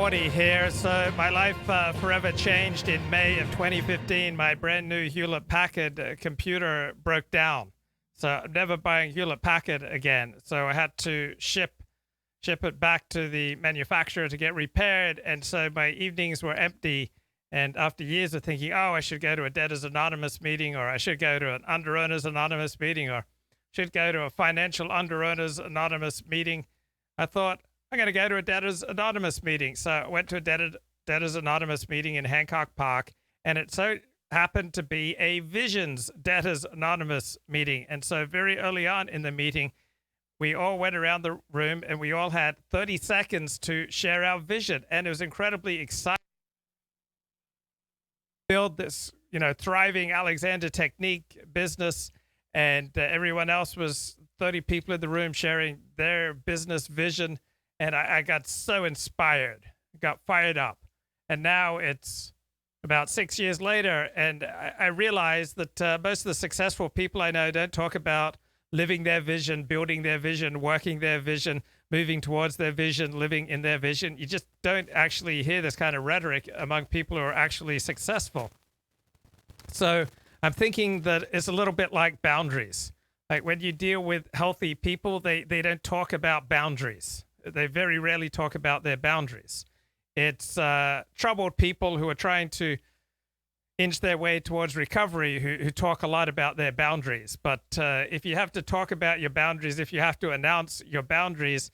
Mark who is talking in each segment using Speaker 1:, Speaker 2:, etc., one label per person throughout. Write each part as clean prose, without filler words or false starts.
Speaker 1: 40 here. So my life forever changed in May of 2015. My brand new Hewlett-Packard computer broke down. So I'm never buying Hewlett-Packard again. So I had to ship it back to the manufacturer to get repaired. And so my evenings were empty. And after years of thinking, oh, I should go to a Debtors Anonymous meeting, or I should go to an Underowners Anonymous meeting, or should go to a Financial Underowners Anonymous meeting, I thought, I'm going to go to a Debtors Anonymous meeting. So I went to a Debtors Anonymous meeting in Hancock Park, and it so happened to be a Visions Debtors Anonymous meeting. And so very early on in the meeting, we all went around the room and we all had 30 seconds to share our vision. And it was incredibly exciting. Build this, thriving Alexander Technique business, and everyone else was 30 people in the room sharing their business vision. And I got so inspired, got fired up. And now it's about 6 years later, and I realized that most of the successful people I know don't talk about living their vision, building their vision, working their vision, moving towards their vision, living in their vision. You just don't actually hear this kind of rhetoric among people who are actually successful. So I'm thinking that it's a little bit like boundaries. Like when you deal with healthy people, they don't talk about boundaries. They very rarely talk about their boundaries. It's troubled people who are trying to inch their way towards recovery who talk a lot about their boundaries. But if you have to talk about your boundaries, if you have to announce your boundaries,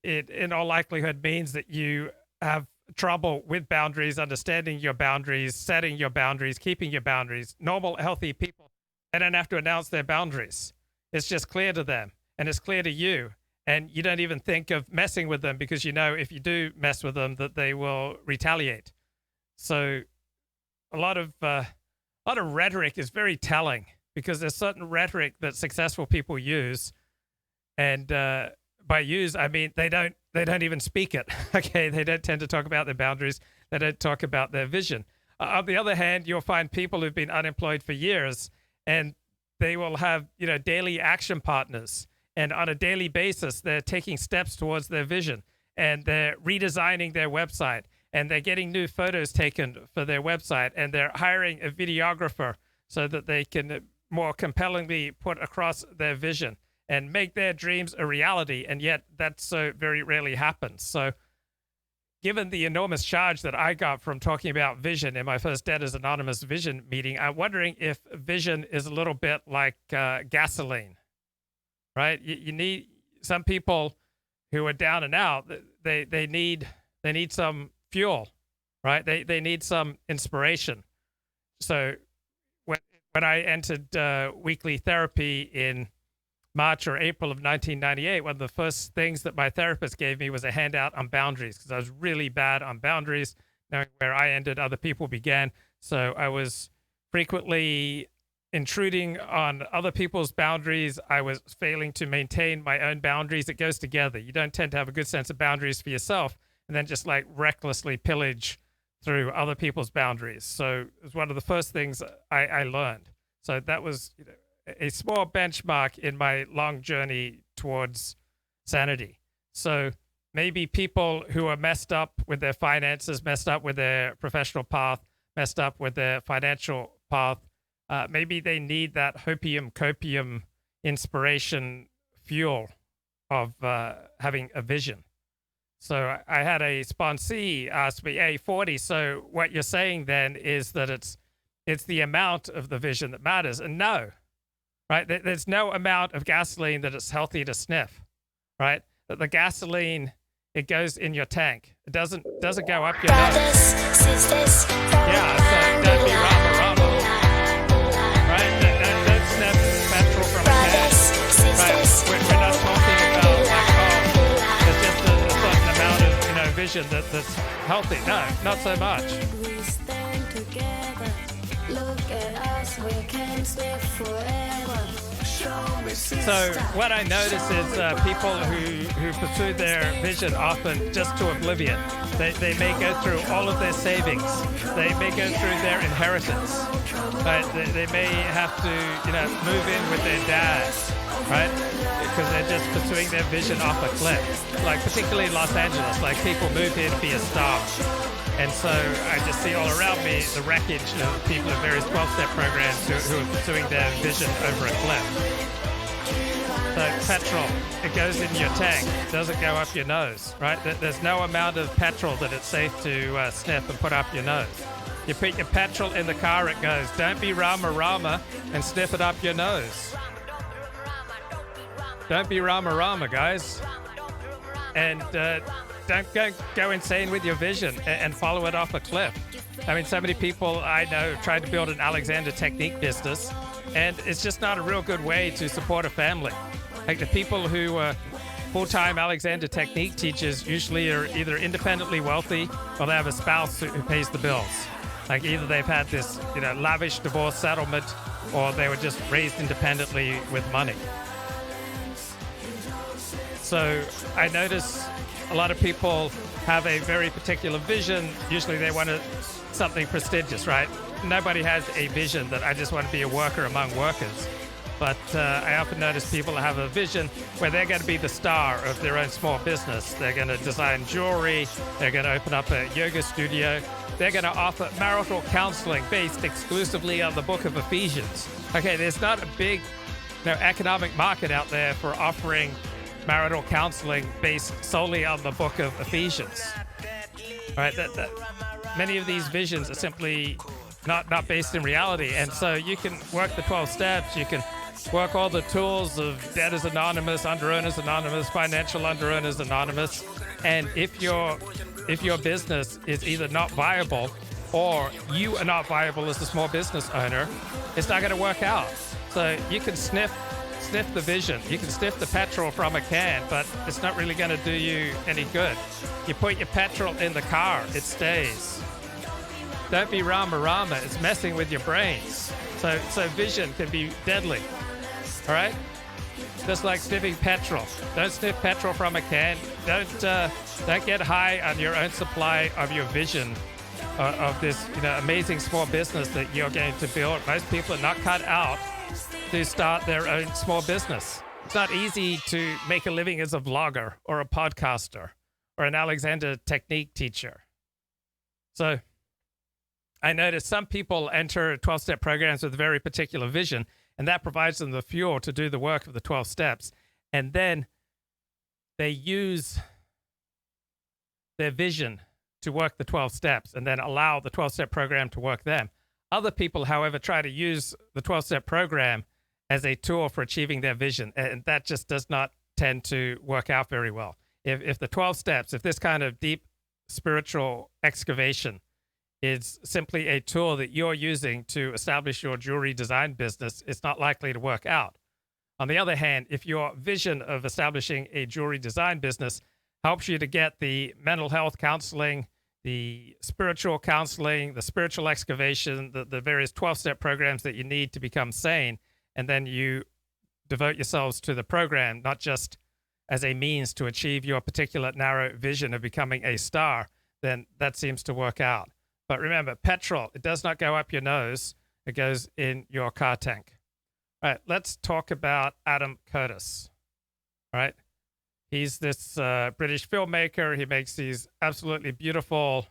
Speaker 1: it in all likelihood means that you have trouble with boundaries, understanding your boundaries, setting your boundaries, keeping your boundaries. Normal, healthy people, they don't have to announce their boundaries. It's just clear to them, and it's clear to you. And you don't even think of messing with them because you know if you do mess with them that they will retaliate. So a lot of rhetoric is very telling, because there's certain rhetoric that successful people use, and by use I mean they don't even speak it. Okay, they don't tend to talk about their boundaries. They don't talk about their vision. On the other hand, you'll find people who've been unemployed for years, and they will have daily action partners. And on a daily basis, they're taking steps towards their vision, and they're redesigning their website, and they're getting new photos taken for their website, and they're hiring a videographer so that they can more compellingly put across their vision and make their dreams a reality. And yet that so very rarely happens. So given the enormous charge that I got from talking about vision in my first Debtors Anonymous vision meeting, I'm wondering if vision is a little bit like gasoline. Right? You need some people who are down and out. They need some fuel, right? They need some inspiration. So when I entered weekly therapy in March or April of 1998, one of the first things that my therapist gave me was a handout on boundaries, because I was really bad on boundaries. Knowing where I ended, other people began. So I was frequently intruding on other people's boundaries. I was failing to maintain my own boundaries. It goes together. You don't tend to have a good sense of boundaries for yourself and then just like recklessly pillage through other people's boundaries. So it was one of the first things I learned. So that was a small benchmark in my long journey towards sanity. So maybe people who are messed up with their finances, messed up with their professional path, messed up with their financial path, maybe they need that copium inspiration fuel of having a vision. So I had a sponsee ask me, hey, 40, so what you're saying then is that it's the amount of the vision that matters. And no, right? There's no amount of gasoline that it's healthy to sniff, right? That the gasoline, it goes in your tank. It doesn't go up your nose. Yeah, so don't be rama. Right? Don't sniff petrol from a can. Right? We're not talking about like, there's just a certain amount of vision that's healthy. No, not so much.
Speaker 2: We stand together. Look at us, we can sniff forever.
Speaker 1: So what I notice is people who pursue their vision often just to oblivion. They may go through all of their savings. They may go through their inheritance. Right? They may have to, move in with their dad, right? Because they're just pursuing their vision off a cliff. Like particularly in Los Angeles, like people move here to be a star. And so I just see all around me the wreckage of people in various 12-step programs who are pursuing their vision over a cliff. So petrol, it goes in your tank, it doesn't go up your nose, right? There's no amount of petrol that it's safe to sniff and put up your nose. You put your petrol in the car, it goes. Don't be Rama and sniff it up your nose. Don't be Rama, guys. And don't go insane with your vision and follow it off a cliff. I mean, so many people I know tried to build an Alexander Technique business, and it's just not a real good way to support a family. Like the people who are full-time Alexander Technique teachers usually are either independently wealthy or they have a spouse who pays the bills. Like either they've had this, lavish divorce settlement, or they were just raised independently with money. So I notice a lot of people have a very particular vision. Usually they want something prestigious, right? Nobody has a vision that I just want to be a worker among workers. But I often notice people have a vision where they're going to be the star of their own small business. They're going to design jewelry. They're going to open up a yoga studio. They're going to offer marital counseling based exclusively on the book of Ephesians. Okay, there's not a big economic market out there for offering marital counseling based solely on the book of Ephesians. All right, many of these visions are simply not based in reality. And so you can work the 12 steps, you can work all the tools of Debtors Anonymous, Under Owners Anonymous, Financial Under Owners Anonymous, and if your business is either not viable or you are not viable as a small business owner, it's not going to work out. So you can sniff the vision, you can sniff the petrol from a can, but it's not really going to do you any good. You put your petrol in the car, it stays. Don't be Rama, it's messing with your brains. So vision can be deadly, all right? Just like sniffing petrol. Don't sniff petrol from a can. Don't get high on your own supply of your vision of this amazing small business that you're going to build. Most people are not cut out to start their own small business. It's not easy to make a living as a vlogger or a podcaster or an Alexander Technique teacher. So I noticed some people enter 12-step programs with a very particular vision, and that provides them the fuel to do the work of the 12 steps. And then they use their vision to work the 12 steps and then allow the 12-step program to work them. Other people, however, try to use the 12-step program as a tool for achieving their vision, and that just does not tend to work out very well. If the 12 steps, if this kind of deep spiritual excavation is simply a tool that you're using to establish your jewelry design business, it's not likely to work out. On the other hand, if your vision of establishing a jewelry design business helps you to get the mental health counseling, the spiritual counseling, the spiritual excavation, the various 12-step programs that you need to become sane, and then you devote yourselves to the program, not just as a means to achieve your particular narrow vision of becoming a star, then that seems to work out. But remember, petrol, it does not go up your nose. It goes in your car tank. All right, let's talk about Adam Curtis. All right, he's this British filmmaker. He makes these absolutely beautiful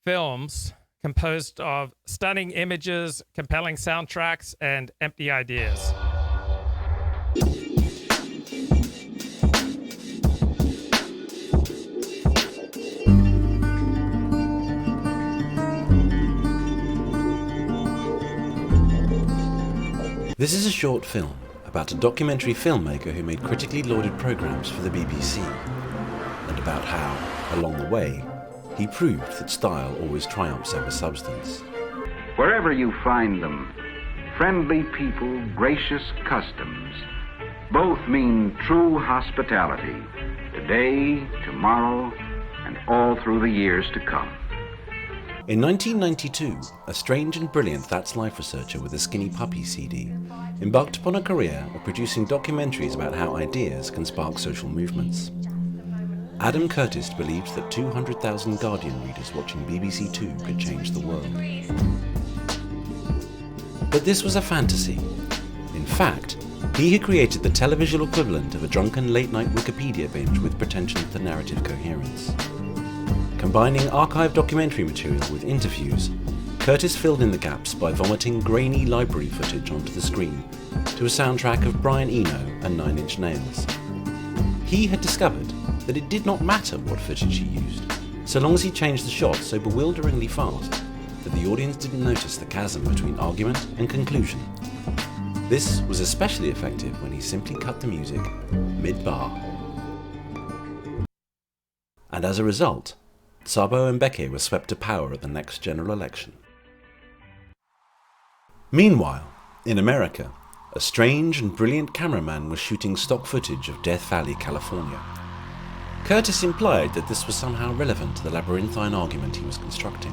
Speaker 1: films composed of stunning images, compelling soundtracks, and empty ideas.
Speaker 2: This is a short film about a documentary filmmaker who made critically lauded programs for the BBC, and about how, along the way, he proved that style always triumphs over substance.
Speaker 3: Wherever you find them, friendly people, gracious customs, both mean true hospitality, today, tomorrow, and all through the years to come.
Speaker 2: In 1992, a strange and brilliant That's Life researcher with a Skinny Puppy CD embarked upon a career of producing documentaries about how ideas can spark social movements. Adam Curtis believed that 200,000 Guardian readers watching BBC Two could change the world. But this was a fantasy. In fact, he had created the televisual equivalent of a drunken late-night Wikipedia binge with pretensions to narrative coherence. Combining archived documentary material with interviews, Curtis filled in the gaps by vomiting grainy library footage onto the screen to a soundtrack of Brian Eno and Nine Inch Nails. He had discovered that it did not matter what footage he used, so long as he changed the shots so bewilderingly fast that the audience didn't notice the chasm between argument and conclusion. This was especially effective when he simply cut the music mid-bar. And as a result, Thabo Mbeki was swept to power at the next general election. Meanwhile, in America, a strange and brilliant cameraman was shooting stock footage of Death Valley, California. Curtis implied that this was somehow relevant to the labyrinthine argument he was constructing.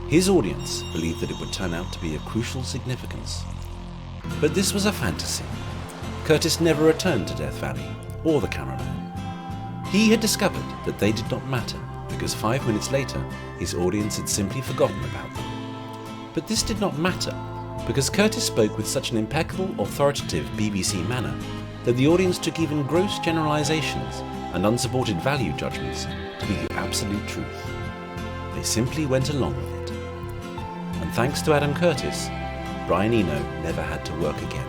Speaker 2: His audience believed that it would turn out to be of crucial significance. But this was a fantasy. Curtis never returned to Death Valley, or the cameraman. He had discovered that they did not matter, because 5 minutes later, his audience had simply forgotten about them. But this did not matter, because Curtis spoke with such an impeccable, authoritative BBC manner that the audience took even gross generalizations and unsupported value judgments to be the absolute truth. They simply went along with it. And thanks to Adam Curtis, Brian Eno never had to work again.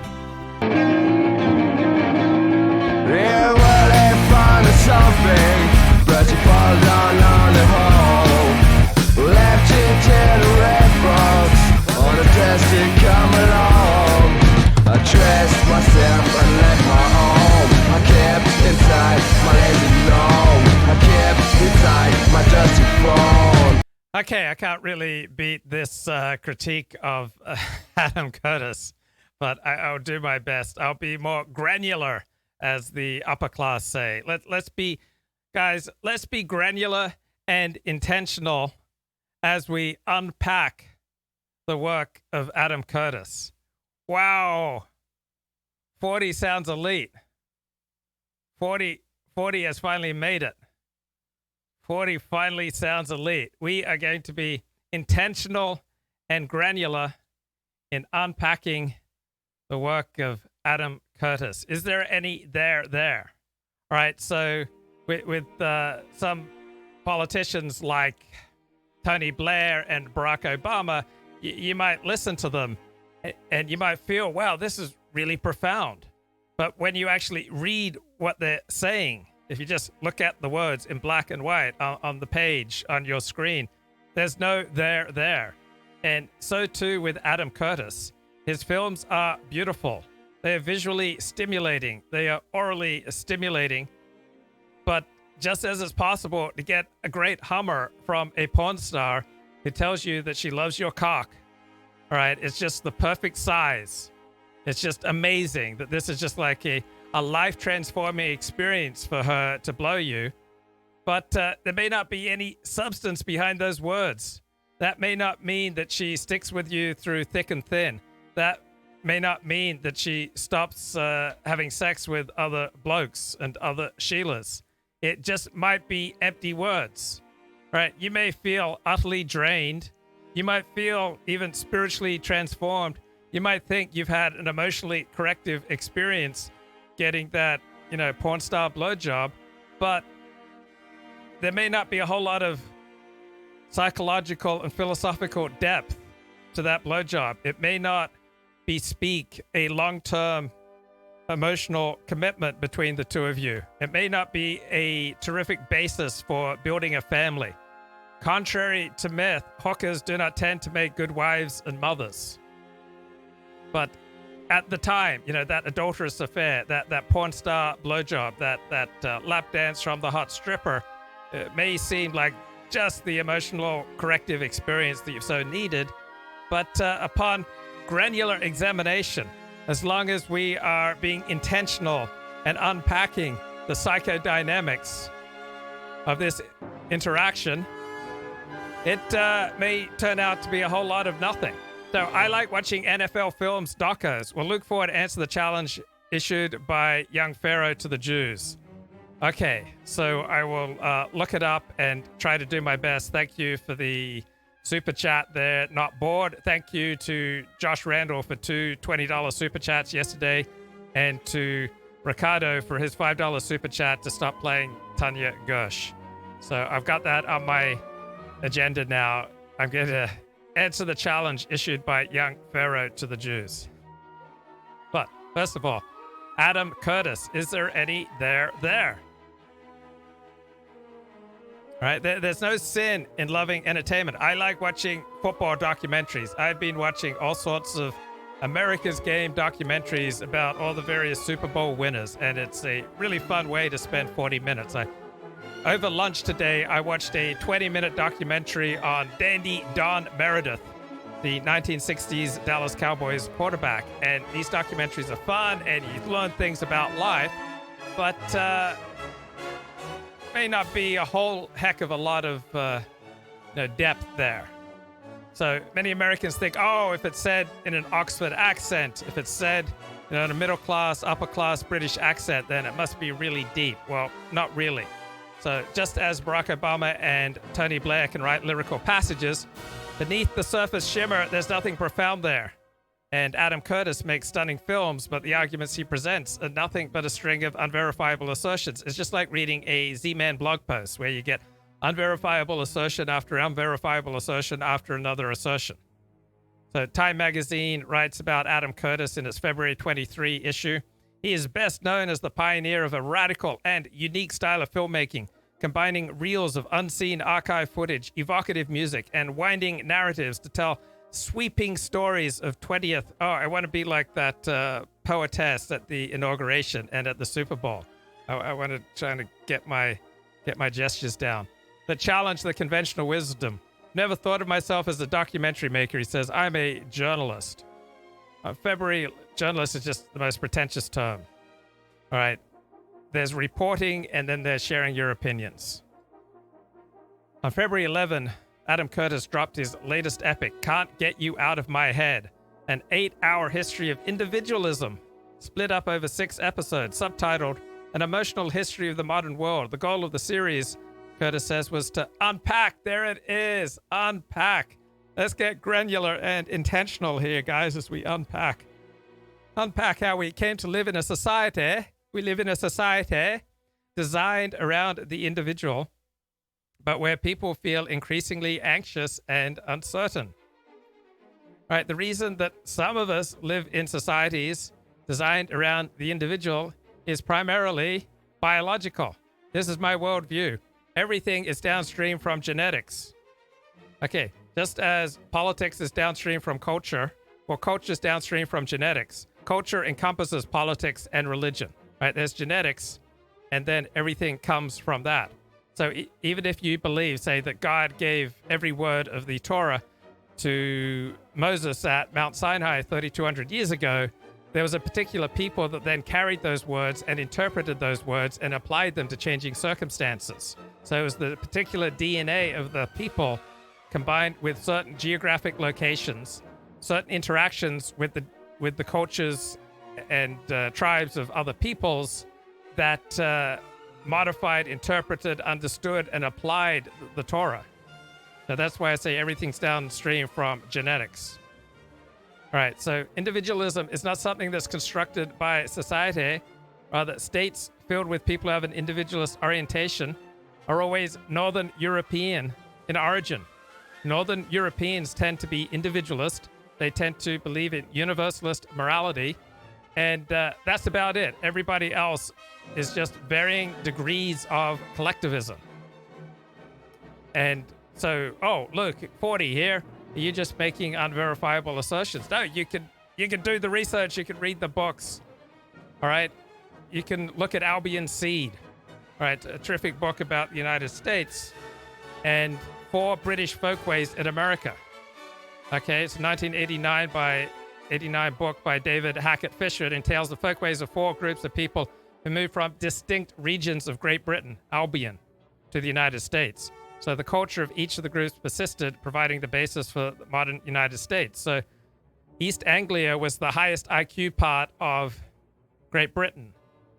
Speaker 4: Yeah, well, they found something, but you fall down on the hole. Left you to the red box, on a test to come along. I dressed myself and left my home. I kept inside my lazy gnome. I kept inside my dusty phone.
Speaker 1: Okay, I can't really beat this critique of Adam Curtis, but I'll do my best. I'll be more granular, as the upper class say. Let's be granular and intentional as we unpack the work of Adam Curtis. Wow. 40 sounds elite. 40 has finally made it. 40 finally sounds elite. We are going to be intentional and granular in unpacking the work of Adam Curtis. Is there any there? All right, so with some politicians like Tony Blair and Barack Obama, you might listen to them and you might feel, wow, this is really profound. But when you actually read what they're saying, if you just look at the words in black and white on the page on your screen, there's no there. And so too with Adam Curtis. His films are beautiful. They are visually stimulating. They are orally stimulating. But just as it's possible to get a great hummer from a porn star who tells you that she loves your cock, all right, it's just the perfect size. It's just amazing that this is just like a life-transforming experience for her to blow you. But there may not be any substance behind those words. That may not mean that she sticks with you through thick and thin. That may not mean that she stops having sex with other blokes and other Sheilas. It just might be empty words, right? You may feel utterly drained. You might feel even spiritually transformed. You might think you've had an emotionally corrective experience getting that, porn star blowjob, but there may not be a whole lot of psychological and philosophical depth to that blowjob. It may not bespeak a long-term emotional commitment between the two of you. It may not be a terrific basis for building a family. Contrary to myth, hookers do not tend to make good wives and mothers. But at the time, that adulterous affair, that porn star blowjob, that lap dance from the hot stripper, it may seem like just the emotional corrective experience that you've so needed. But upon granular examination, as long as we are being intentional and unpacking the psychodynamics of this interaction, it may turn out to be a whole lot of nothing. So I like watching NFL films, docos. We'll look forward to answer the challenge issued by young Pharoah to the Jews. Okay, so I will look it up and try to do my best. Thank you for the super chat there, Not Bored. Thank you to Josh Randall for two $20 super chats yesterday, and to Ricardo for his $5 super chat to stop playing Tanya Gersh. So I've got that on my agenda now. I'm going to answer the challenge issued by young Pharoah to the Jews. But first of all, Adam Curtis, is there any there? All right, there's no sin in loving entertainment. I like watching football documentaries. I've been watching all sorts of America's Game documentaries about all the various Super Bowl winners, and it's a really fun way to spend 40 minutes. Over lunch today, I watched a 20-minute documentary on Dandy Don Meredith, the 1960s Dallas Cowboys quarterback. And these documentaries are fun, and you learn things about life, but may not be a whole heck of a lot of depth there. So many Americans think, oh, if it's said in an Oxford accent, if it's said in a middle class, upper class British accent, then it must be really deep. Well, not really. So just as Barack Obama and Tony Blair can write lyrical passages, beneath the surface shimmer, there's nothing profound there. And Adam Curtis makes stunning films, but the arguments he presents are nothing but a string of unverifiable assertions. It's just like reading a Z-Man blog post where you get unverifiable assertion after unverifiable assertion after another assertion. So Time magazine writes about Adam Curtis in its February 23 issue. He is best known as the pioneer of a radical and unique style of filmmaking, combining reels of unseen archive footage, evocative music, and winding narratives to tell sweeping stories of 20th. Oh, I want to be like that poetess at the inauguration and at the Super Bowl. I want to try to get my gestures down. That challenge the conventional wisdom. Never thought of myself as a documentary maker. He says, I'm a journalist. February, journalist is just the most pretentious term. All right. There's reporting, and then there's sharing your opinions. On February 11, Adam Curtis dropped his latest epic, Can't Get You Out of My Head, an 8-hour history of individualism, split up over 6 episodes, subtitled An Emotional History of the Modern World. The goal of the series, Curtis says, was to unpack. There it is, unpack. Let's get granular and intentional here, guys, as we unpack. Unpack how we came to live in a society. We live in a society designed around the individual, but where people feel increasingly anxious and uncertain. Right? The reason that some of us live in societies designed around the individual is primarily biological. This is my worldview. Everything is downstream from genetics. Okay, just as politics is downstream from culture, well, culture is downstream from genetics. Culture encompasses politics and religion. Right? There's genetics, and then everything comes from that. So even if you believe, say, that God gave every word of the Torah to Moses at Mount Sinai 3,200 years ago, there was a particular people that then carried those words and interpreted those words and applied them to changing circumstances. So it was the particular DNA of the people combined with certain geographic locations, certain interactions with the cultures and tribes of other peoples that modified, interpreted, understood, and applied the Torah. So that's why I say everything's downstream from genetics. All right, so individualism is not something that's constructed by society. Rather, states filled with people who have an individualist orientation are always Northern European in origin. Northern Europeans tend to be individualist. They tend to believe in universalist morality. And that's about it. Everybody else is just varying degrees of collectivism. And so, oh, look, 40 here. You're just making unverifiable assertions. No, you can do the research. You can read the books. All right. You can look at Albion Seed. All right. A terrific book about the United States and 4 British Folkways in America. Okay. It's 1989 book by David Hackett Fisher. It entails the folkways of 4 groups of people who moved from distinct regions of Great Britain, Albion, to the United States. So the culture of each of the groups persisted, providing the basis for the modern United States. So East Anglia was the highest IQ part of Great Britain.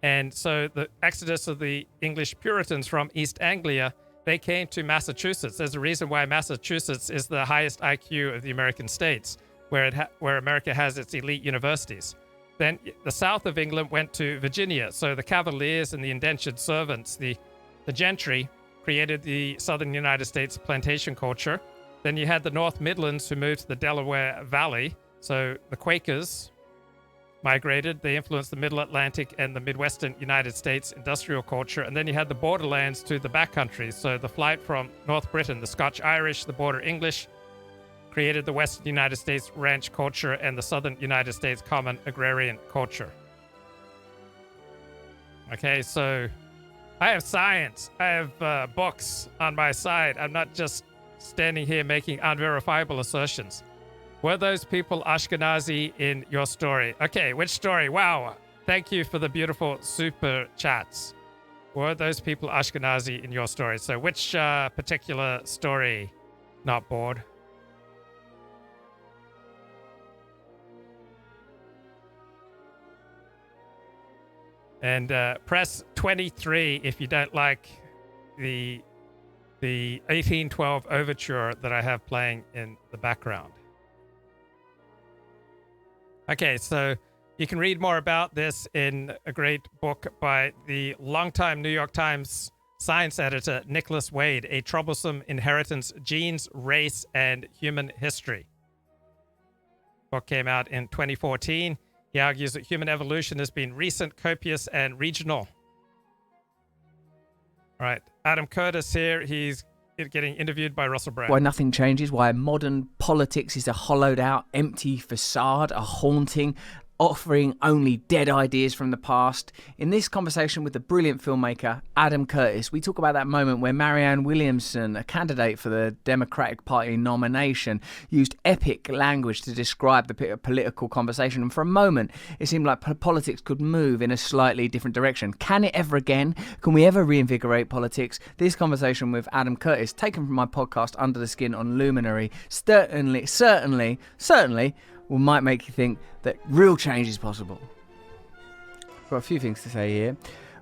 Speaker 1: And so the exodus of the English Puritans from East Anglia, they came to Massachusetts. There's a reason why Massachusetts is the highest IQ of the American states, where America has its elite universities. Then the south of England went to Virginia. So the Cavaliers and the indentured servants, the gentry, created the southern United States plantation culture. Then you had the North Midlands who moved to the Delaware Valley. So the Quakers migrated. They influenced the Middle Atlantic and the Midwestern United States industrial culture. And then you had the borderlands to the backcountries. So the flight from North Britain, the Scotch-Irish, the Border English, created the Western United States ranch culture and the Southern United States common agrarian culture. Okay, so I have science. I have books on my side. I'm not just standing here making unverifiable assertions. Were those people Ashkenazi in your story? Okay, which story? Wow. Thank you for the beautiful super chats. Were those people Ashkenazi in your story? So which particular story? Not bored. And press 23 if you don't like the 1812 overture that I have playing in the background. Okay, so you can read more about this in a great book by the longtime New York Times science editor Nicholas Wade, A Troublesome Inheritance, Genes, Race, and Human History. Book came out in 2014. He argues that human evolution has been recent, copious, and regional. All right, Adam Curtis here. He's getting interviewed by Russell Brand.
Speaker 5: Why nothing changes, why modern politics is a hollowed out, empty facade, a haunting, offering only dead ideas from the past. In this conversation with the brilliant filmmaker Adam Curtis, we talk about that moment where Marianne Williamson, a candidate for the Democratic Party nomination, used epic language to describe the political conversation, and for a moment it seemed like politics could move in a slightly different direction. Can it ever again? Can we ever reinvigorate politics? This conversation with Adam Curtis, taken from my podcast Under the Skin on Luminary, certainly might make you think that real change is possible. I've got a few things to say here.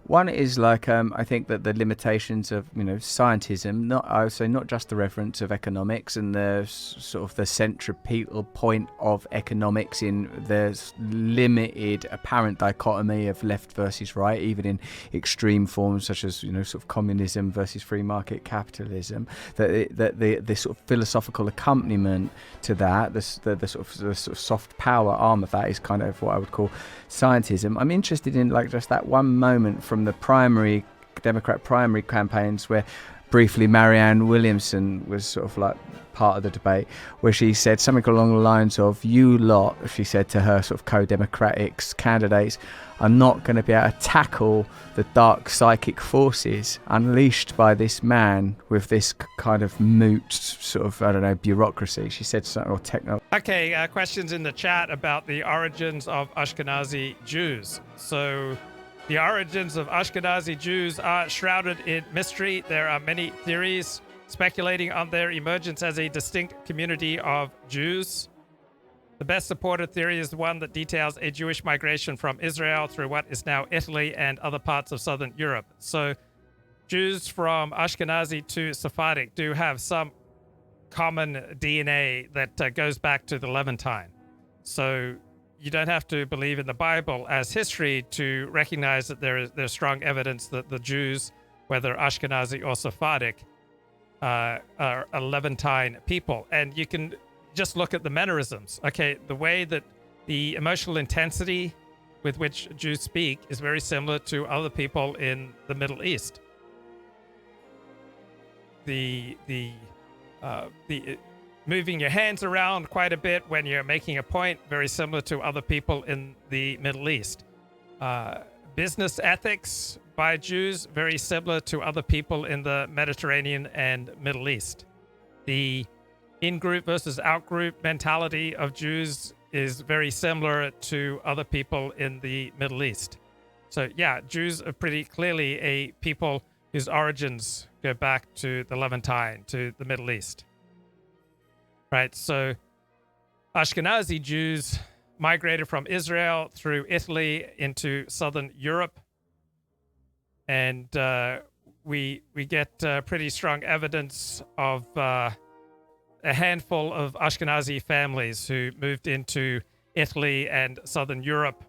Speaker 5: One is like I think that the limitations of scientism, not just the reference of economics and the sort of the centripetal point of economics in the limited apparent dichotomy of left versus right, even in extreme forms such as sort of communism versus free market capitalism. That the sort of philosophical accompaniment to that, the sort of soft power arm of that is kind of what I would call scientism. I'm interested in like just that one moment from the Democrat primary campaigns where briefly Marianne Williamson was sort of like part of the debate, where she said something along the lines of, you lot, she said to her sort of co-democratic candidates, are not going to be able to tackle the dark psychic forces unleashed by this man with this kind of moot sort of, bureaucracy. She said something, or techno.
Speaker 1: Okay, questions in the chat about the origins of Ashkenazi Jews. So the origins of Ashkenazi Jews are shrouded in mystery. There are many theories speculating on their emergence as a distinct community of Jews. The best supported theory is the one that details a Jewish migration from Israel through what is now Italy and other parts of southern Europe. So Jews from Ashkenazi to Sephardic do have some common DNA that goes back to the Levantine. So you don't have to believe in the Bible as history to recognize that there's strong evidence that the Jews, whether Ashkenazi or Sephardic, are a Levantine people. And you can just look at the mannerisms. Okay, the way that the emotional intensity with which Jews speak is very similar to other people in the Middle East. The moving your hands around quite a bit when you're making a point, very similar to other people in the Middle East. Business ethics by Jews, very similar to other people in the Mediterranean and Middle East. The in-group versus out-group mentality of Jews is very similar to other people in the Middle East. So yeah, Jews are pretty clearly a people whose origins go back to the Levantine, to the Middle East. Right, so Ashkenazi Jews migrated from Israel through Italy into southern Europe, and we get pretty strong evidence of a handful of Ashkenazi families who moved into Italy and southern Europe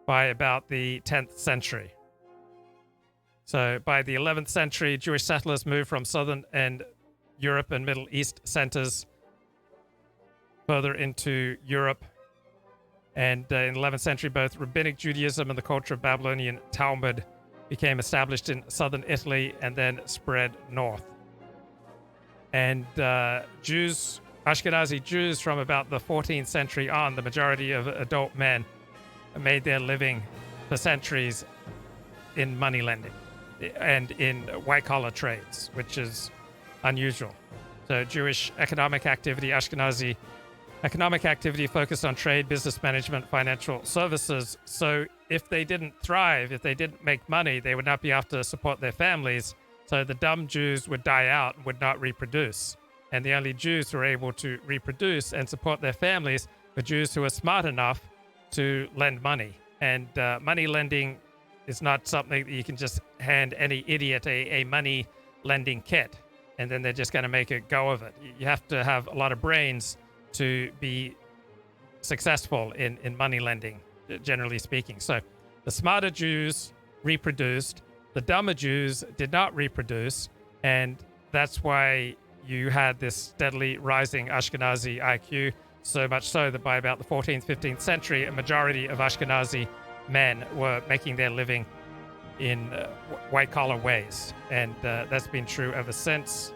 Speaker 1: by about the 10th century. So by the 11th century, Jewish settlers moved from southern and Europe and Middle East centers further into Europe. And in the 11th century, both Rabbinic Judaism and the culture of Babylonian Talmud became established in southern Italy and then spread north. And Jews, Ashkenazi Jews from about the 14th century on, the majority of adult men made their living for centuries in money lending and in white-collar trades, which is unusual. So Jewish economic activity, Ashkenazi economic activity focused on trade, business management, financial services. So if they didn't thrive, if they didn't make money, they would not be able to support their families. So the dumb Jews would die out and would not reproduce. And the only Jews who were able to reproduce and support their families were Jews who were smart enough to lend money. And money lending is not something that you can just hand any idiot a money lending kit and then they're just going to make a go of it. You have to have a lot of brains to be successful in money lending, generally speaking. So the smarter Jews reproduced, the dumber Jews did not reproduce, and that's why you had this steadily rising Ashkenazi IQ, so much so that by about the 14th, 15th century, a majority of Ashkenazi men were making their living in white-collar ways, and that's been true ever since.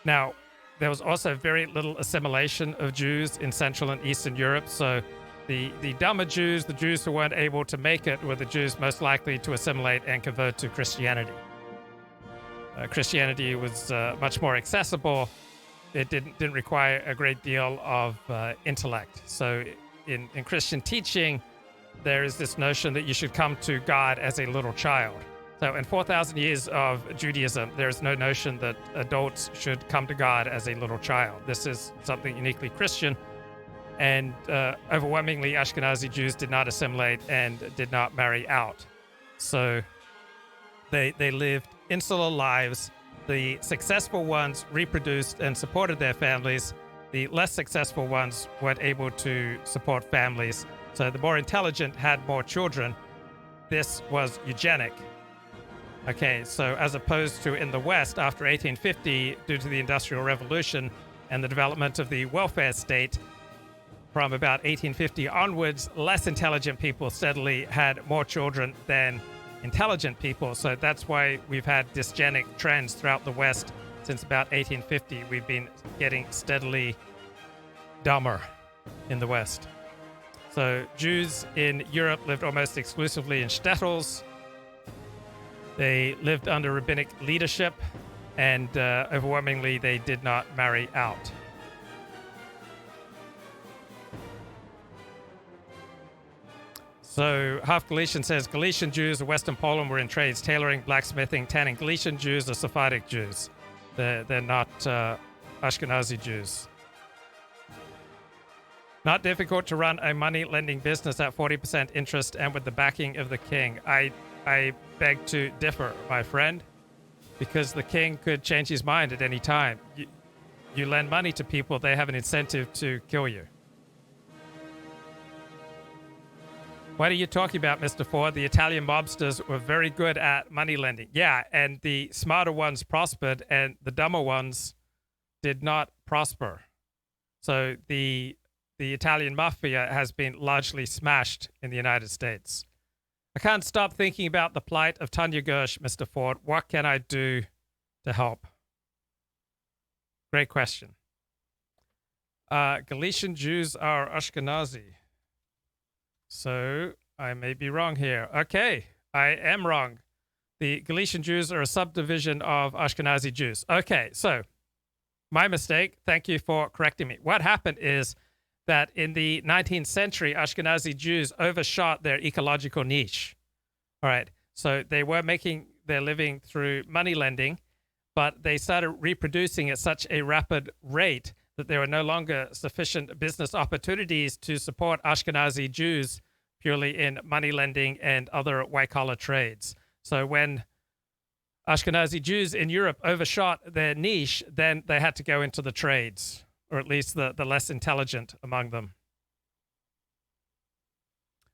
Speaker 1: Now, there was also very little assimilation of Jews in Central and Eastern Europe, so the dumber Jews, the Jews who weren't able to make it, were the Jews most likely to assimilate and convert to Christianity. Christianity was much more accessible. It didn't require a great deal of intellect. So in Christian teaching, there is this notion that you should come to God as a little child. So in 4,000 years of Judaism, there is no notion that adults should come to God as a little child. This is something uniquely Christian. And overwhelmingly, Ashkenazi Jews did not assimilate and did not marry out. So they lived insular lives. The successful ones reproduced and supported their families. The less successful ones weren't able to support families. So the more intelligent had more children. This was eugenic. Okay, so as opposed to in the West after 1850, due to the Industrial Revolution and the development of the welfare state, from about 1850 onwards, less intelligent people steadily had more children than intelligent people. So that's why we've had dysgenic trends throughout the West since about 1850. We've been getting steadily dumber in the West. So Jews in Europe lived almost exclusively in shtetls. They lived under rabbinic leadership, and overwhelmingly they did not marry out. So Half Galician says Galician Jews of Western Poland were in trades, tailoring, blacksmithing, tanning. Galician Jews are Sephardic Jews. They're not Ashkenazi Jews. Not difficult to run a money lending business at 40% interest and with the backing of the king. I beg to differ, my friend, because the king could change his mind at any time. You lend money to people, they have an incentive to kill you. What are you talking about, Mr. Ford? The Italian mobsters were very good at money lending. Yeah, and the smarter ones prospered and the dumber ones did not prosper. So the Italian mafia has been largely smashed in the United States. I can't stop thinking about the plight of Tanya Gersh, Mr. Ford. What can I do to help? Great question. Galician Jews are Ashkenazi. So I may be wrong here. Okay, I am wrong. The Galician Jews are a subdivision of Ashkenazi Jews. Okay, so my mistake. Thank you for correcting me. What happened is that in the 19th century, Ashkenazi Jews overshot their ecological niche. All right, So they were making their living through money lending, but they started reproducing at such a rapid rate that there were no longer sufficient business opportunities to support Ashkenazi Jews purely in money lending and other white-collar trades. So when Ashkenazi Jews in Europe overshot their niche, then they had to go into the trades, or at least the less intelligent among them.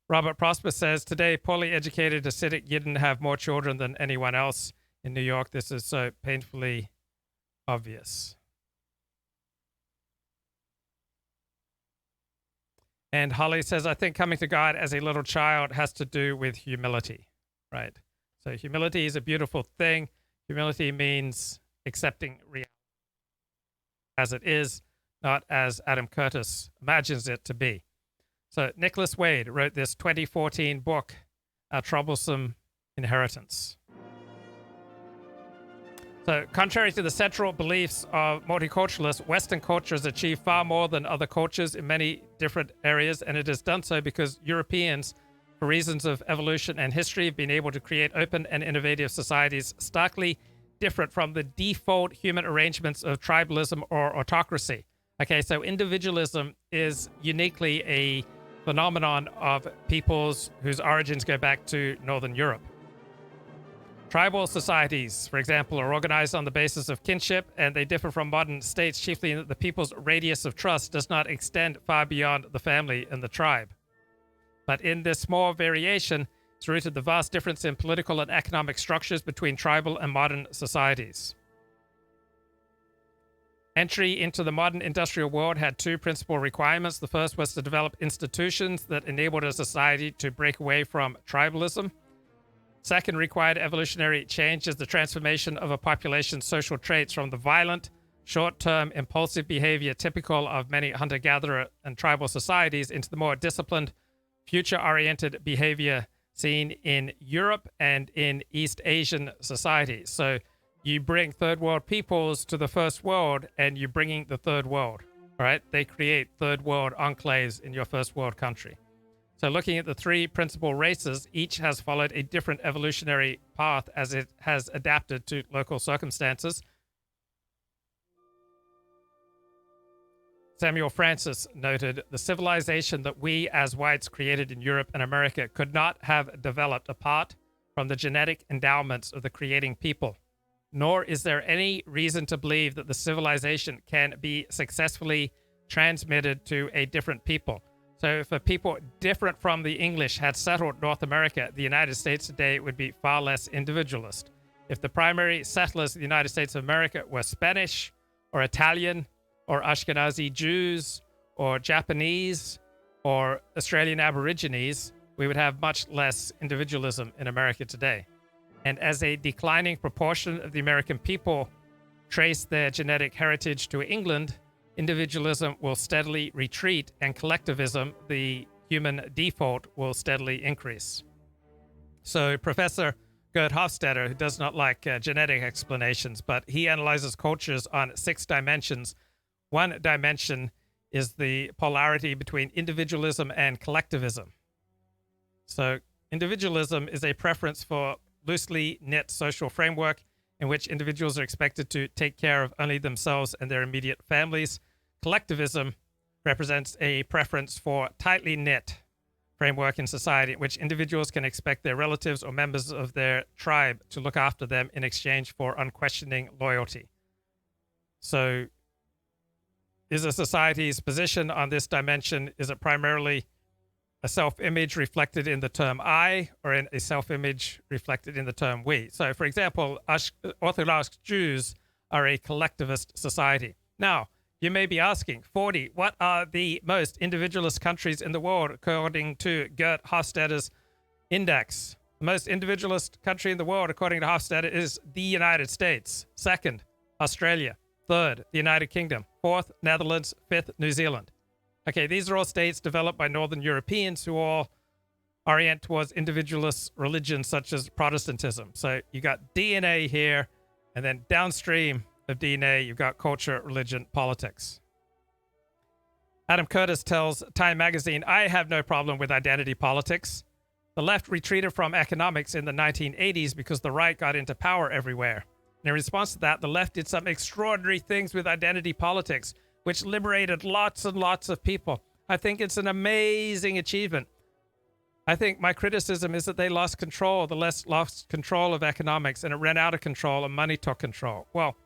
Speaker 1: Robert Prosper says, today, poorly educated Hasidic Yidden have more children than anyone else in New York. This is so painfully obvious. And Holly says, I think coming to God as a little child has to do with humility, right? So humility is a beautiful thing. Humility means accepting reality as it is, not as Adam Curtis imagines it to be. So Nicholas Wade wrote this 2014 book, Our Troublesome Inheritance. So contrary to the central beliefs of multiculturalists, Western culture has achieved far more than other cultures in many different areas, and it has done so because Europeans, for reasons of evolution and history, have been able to create open and innovative societies starkly different from the default human arrangements of tribalism or autocracy. Okay, so individualism is uniquely a phenomenon of peoples whose origins go back to Northern Europe. Tribal societies, for example, are organized on the basis of kinship, and they differ from modern states chiefly in that the people's radius of trust does not extend far beyond the family and the tribe. But in this small variation is rooted the vast difference in political and economic structures between tribal and modern societies. Entry into the modern industrial world had two principal requirements. The first was to develop institutions that enabled a society to break away from tribalism. Second required evolutionary change is the transformation of a population's social traits from the violent, short-term, impulsive behavior typical of many hunter-gatherer and tribal societies into the more disciplined, future-oriented behavior seen in Europe and in East Asian societies. So you bring third world peoples to the first world and you're bringing the third world, right? They create third world enclaves in your first world country. So looking at the three principal races, each has followed a different evolutionary path as it has adapted to local circumstances. Samuel Francis noted, the civilization that we as whites created in Europe and America could not have developed apart from the genetic endowments of the creating people. Nor is there any reason to believe that the civilization can be successfully transmitted to a different people. So if a people different from the English had settled North America, the United States today would be far less individualist. If the primary settlers of the United States of America were Spanish or Italian or Ashkenazi Jews or Japanese or Australian Aborigines, we would have much less individualism in America today. And as a declining proportion of the American people trace their genetic heritage to England, individualism will steadily retreat and collectivism, the human default, will steadily increase. So Professor Gerd Hofstede, who does not like genetic explanations, but he analyzes cultures on 6 dimensions. One dimension is the polarity between individualism and collectivism. So individualism is a preference for loosely knit social framework in which individuals are expected to take care of only themselves and their immediate families. Collectivism represents a preference for tightly knit framework in society in which individuals can expect their relatives or members of their tribe to look after them in exchange for unquestioning loyalty. So is a society's position on this dimension, is it primarily a self-image reflected in the term I, or in a self-image reflected in the term we? So, for example, Orthodox Jews are a collectivist society. Now, you may be asking, 40, what are the most individualist countries in the world according to Gerd Hofstede's index? The most individualist country in the world according to Hofstede is the United States. Second, Australia. Third, the United Kingdom. Fourth, Netherlands. Fifth, New Zealand. Okay, these are all states developed by Northern Europeans who all orient towards individualist religions such as Protestantism. So you got DNA here, and then downstream of DNA, you've got culture, religion, politics. Adam Curtis tells Time magazine, I have no problem with identity politics. The left retreated from economics in the 1980s because the right got into power everywhere. And in response to that, the left did some extraordinary things with identity politics, which liberated lots and lots of people. I think it's an amazing achievement. I think my criticism is that they lost control. The left lost control of economics, and it ran out of control, and money took control. Well,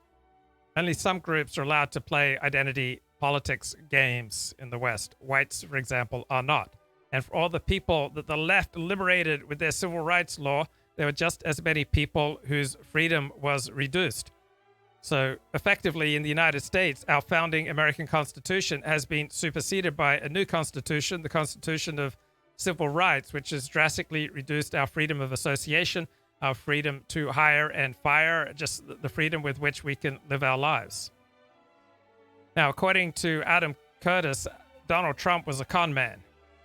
Speaker 1: only some groups are allowed to play identity politics games in the West. Whites, for example, are not. And for all the people that the left liberated with their civil rights law, there were just as many people whose freedom was reduced. So effectively in the United States, our founding American Constitution has been superseded by a new constitution, the Constitution of Civil Rights, which has drastically reduced our freedom of association, our freedom to hire and fire, just the freedom with which we can live our lives. Now, according to Adam Curtis, Donald Trump was a con man.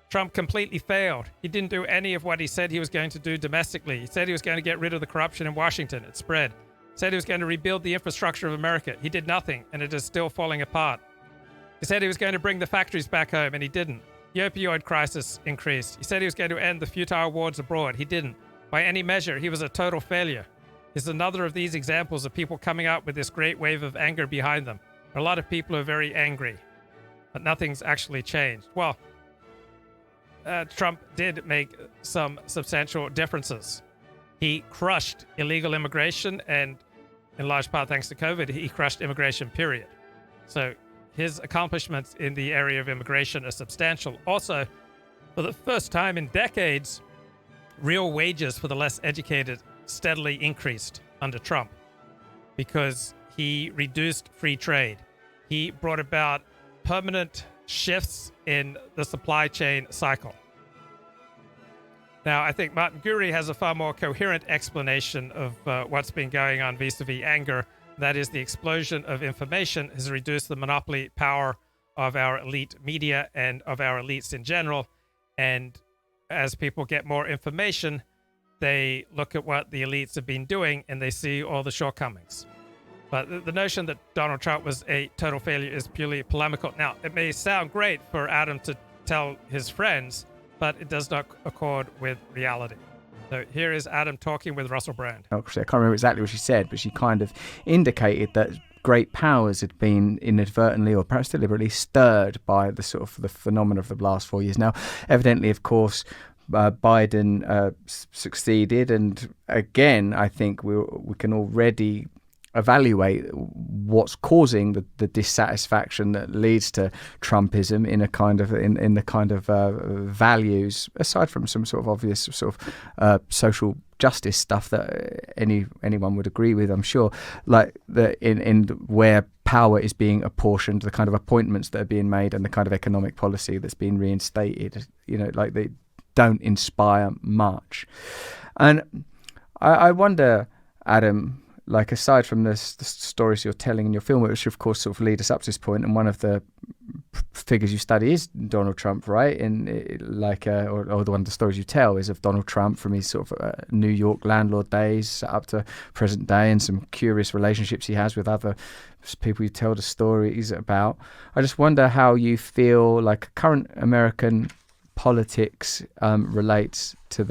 Speaker 1: Trump completely failed. He didn't do any of what he said he was going to do domestically. He said he was going to get rid of the corruption in Washington. It spread. He said he was going to rebuild the infrastructure of America. He did nothing, and it is still falling apart. He said he was going to bring the factories back home, and he didn't. The opioid crisis increased. He said he was going to end the futile wars abroad. He didn't. By any measure, he was a total failure. He's another of these examples of people coming out with this great wave of anger behind them. A lot of people are very angry, but nothing's actually changed. Well, Trump did make some substantial differences. He crushed illegal immigration, and in large part thanks to COVID, he crushed immigration, period. So his accomplishments in the area of immigration are substantial. Also, for the first time in decades, real wages for the less educated steadily increased under Trump because he reduced free trade. He brought about permanent shifts in the supply chain cycle. Now, I think Martin Guri has a far more coherent explanation of what's been going on vis-a-vis anger. That is, the explosion of information has reduced the monopoly power of our elite media and of our elites in general. And as people get more information, they look at what the elites have been doing and they see all the shortcomings. But the notion that Donald Trump was a total failure is purely polemical. Now, it may sound great for Adam to tell his friends, but it does not accord with reality. So here is Adam talking with Russell Brand.
Speaker 5: I can't remember exactly what she said, but she kind of indicated that great powers had been inadvertently or perhaps deliberately stirred by the sort of the phenomenon of the last 4 years. Now, evidently, of course, Biden succeeded, and again, I think we can already evaluate what's causing the dissatisfaction that leads to Trumpism in a kind of in the kind of values, aside from some sort of obvious sort of social justice stuff that anyone would agree with, I'm sure, like in where power is being apportioned, the kind of appointments that are being made, and the kind of economic policy that's being reinstated. Like they don't inspire much. And I wonder, Adam, like aside from the stories you're telling in your film, which of course sort of lead us up to this point, and one of the figures you study is Donald Trump, right? And or the one of the stories you tell is of Donald Trump from his sort of New York landlord days up to present day, and some curious relationships he has with other people you tell the stories about. I just wonder how you feel like current American politics relates to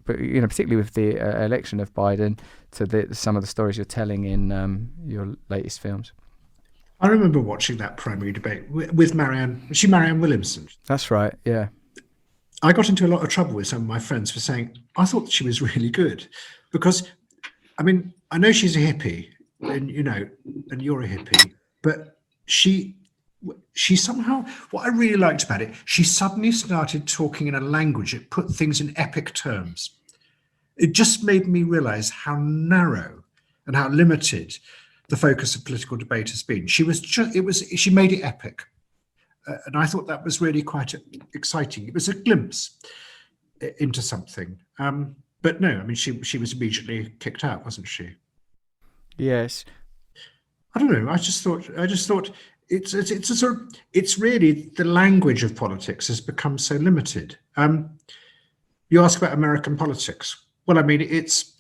Speaker 5: particularly with the election of Biden, to some of the stories you're telling in your latest films.
Speaker 6: I remember watching that primary debate with Marianne. Was she Marianne Williamson?
Speaker 5: That's right, yeah.
Speaker 6: I got into a lot of trouble with some of my friends for saying I thought she was really good, because, I mean, I know she's a hippie, and and you're a hippie, but she somehow, what I really liked about it, she suddenly started talking in a language that put things in epic terms. It just made me realize how narrow and how limited the focus of political debate has been. She made it epic. And I thought that was really quite exciting. It was a glimpse into something. But no, I mean, she was immediately kicked out, wasn't she?
Speaker 5: Yes.
Speaker 6: I don't know. I just thought it's a sort of, it's really the language of politics has become so limited. You ask about American politics. Well, I mean, it's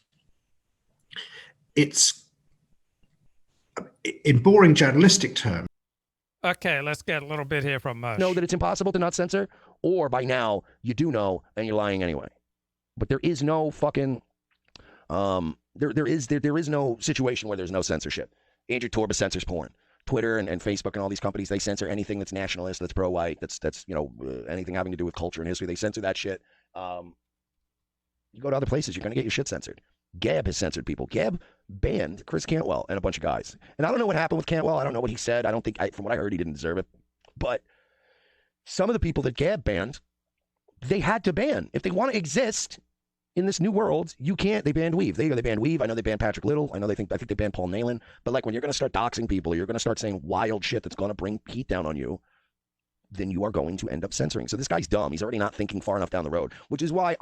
Speaker 6: in boring journalistic terms.
Speaker 1: Okay, let's get a little bit here from Mersh.
Speaker 7: Know that it's impossible to not censor, or by now you do know and you're lying anyway. But there is no fucking, there is no situation where there's no censorship. Andrew Torba censors porn. Twitter and Facebook and all these companies, they censor anything that's nationalist, that's pro-white, that's anything having to do with culture and history. They censor that shit. You go to other places, you're going to get your shit censored. Gab has censored people. Gab banned Chris Cantwell and a bunch of guys. And I don't know what happened with Cantwell. I don't know what he said. I don't think, from what I heard, he didn't deserve it. But some of the people that Gab banned, they had to ban. If they want to exist in this new world, you can't. They banned Weave. They banned Weave. I know they banned Patrick Little. I think they banned Paul Nalen. But like when you're going to start doxing people, you're going to start saying wild shit that's going to bring heat down on you, then you are going to end up censoring. So this guy's dumb. He's already not thinking far enough down the road, which is why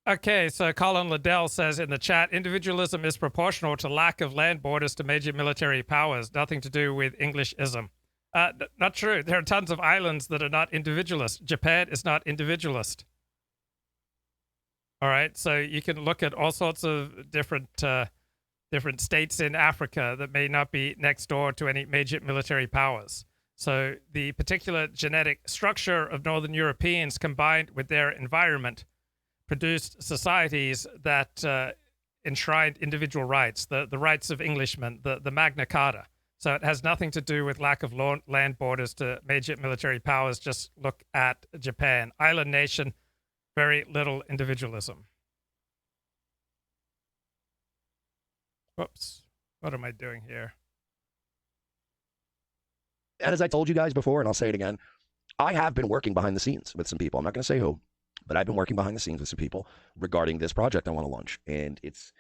Speaker 1: Okay, so Colin Liddell says in the chat, individualism is proportional to lack of land borders to major military powers, nothing to do with Englishism. Not true. There are tons of islands that are not individualist. Japan is not individualist. All right, so you can look at all sorts of different states in Africa that may not be next door to any major military powers. So the particular genetic structure of Northern Europeans combined with their environment produced societies that enshrined individual rights, the rights of Englishmen, the Magna Carta. So it has nothing to do with lack of land borders to major military powers. Just look at Japan. Island nation, very little individualism. Whoops. What am I doing here?
Speaker 7: And as I told you guys before, and I'll say it again, I have been working behind the scenes with some people. I'm not going to say who, but I've been working behind the scenes with some people regarding this project I want to launch. And it's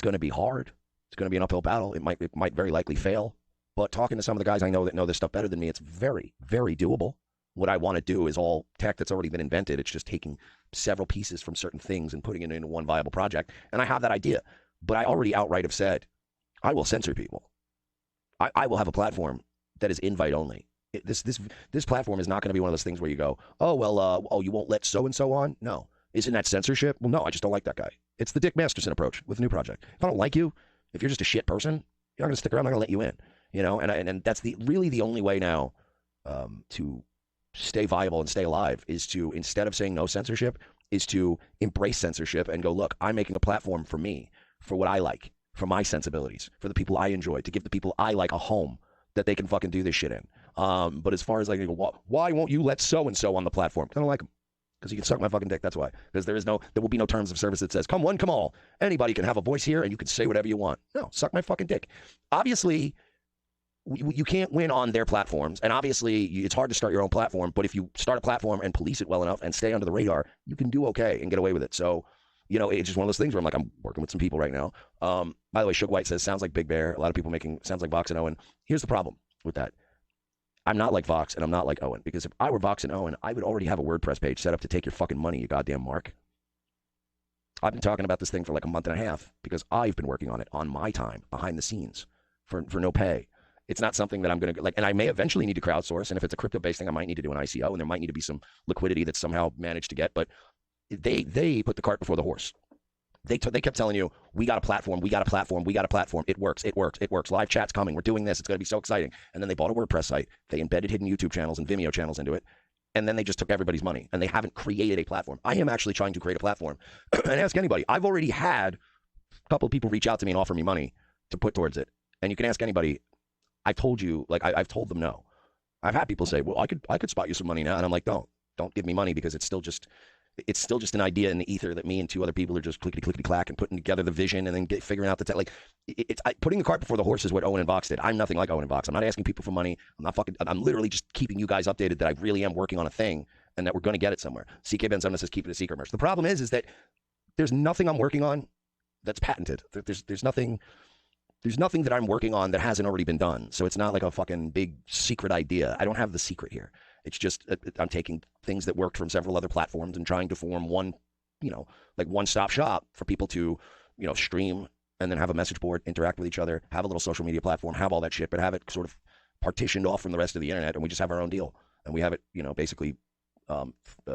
Speaker 7: going to be hard. It's going to be an uphill battle. It might very likely fail. But talking to some of the guys I know that know this stuff better than me, it's very, very doable. What I want to do is all tech that's already been invented. It's just taking several pieces from certain things and putting it into one viable project. And I have that idea. But I already outright have said, I will censor people. I will have a platform that is invite only. This platform is not going to be one of those things where you go, you won't let so-and-so on? No. Isn't that censorship? Well, no, I just don't like that guy. It's the Dick Masterson approach with a new project. If I don't like you, if you're just a shit person, you're not going to stick around. I'm not going to let you in. And that's really the only way now to stay viable and stay alive is to, instead of saying no censorship, is to embrace censorship and go, look, I'm making a platform for me, for what I like, for my sensibilities, for the people I enjoy, to give the people I like a home that they can fucking do this shit in. But as far as like, why won't you let so-and-so on the platform? I don't like them. Because you can suck my fucking dick, that's why. Because there will be no terms of service that says, come one, come all. Anybody can have a voice here and you can say whatever you want. No, suck my fucking dick. Obviously, you can't win on their platforms. And obviously, it's hard to start your own platform. But if you start a platform and police it well enough and stay under the radar, you can do okay and get away with it. So, it's just one of those things where I'm working with some people right now. By the way, Shook White says, sounds like Big Bear. A lot of people sounds like Vox and Owen. Here's the problem with that. I'm not like Vox and I'm not like Owen, because if I were Vox and Owen, I would already have a WordPress page set up to take your fucking money, you goddamn Mark. I've been talking about this thing for like a month and a half because I've been working on it on my time, behind the scenes, for no pay. It's not something that I'm going to, and I may eventually need to crowdsource, and if it's a crypto-based thing, I might need to do an ICO, and there might need to be some liquidity that's somehow managed to get, but they put the cart before the horse. They kept telling you, we got a platform, we got a platform, we got a platform. It works, it works, it works. Live chat's coming. We're doing this. It's going to be so exciting. And then they bought a WordPress site. They embedded hidden YouTube channels and Vimeo channels into it. And then they just took everybody's money. And they haven't created a platform. I am actually trying to create a platform. And ask anybody. I've already had a couple of people reach out to me and offer me money to put towards it. And you can ask anybody. I told you, I've told them no. I've had people say, well, I could spot you some money now. And I'm like, don't give me money, because it's still just an idea in the ether that me and two other people are just clickety clack and putting together the vision and then figuring out the tech. Putting the cart before the horse is what Owen and Vox did. I'm nothing like Owen and Vox. I'm not asking people for money. I'm literally just keeping you guys updated that I really am working on a thing and that we're going to get it somewhere. CK Ben Zumna says, keep it a secret, Mersh. The problem is that there's nothing I'm working on that's patented. There's nothing that I'm working on that hasn't already been done. So it's not like a fucking big secret idea. I don't have the secret here. It's just I'm taking things that worked from several other platforms and trying to form one, one-stop shop for people to, stream and then have a message board, interact with each other, have a little social media platform, have all that shit, but have it sort of partitioned off from the rest of the internet, and we just have our own deal. And we have it, basically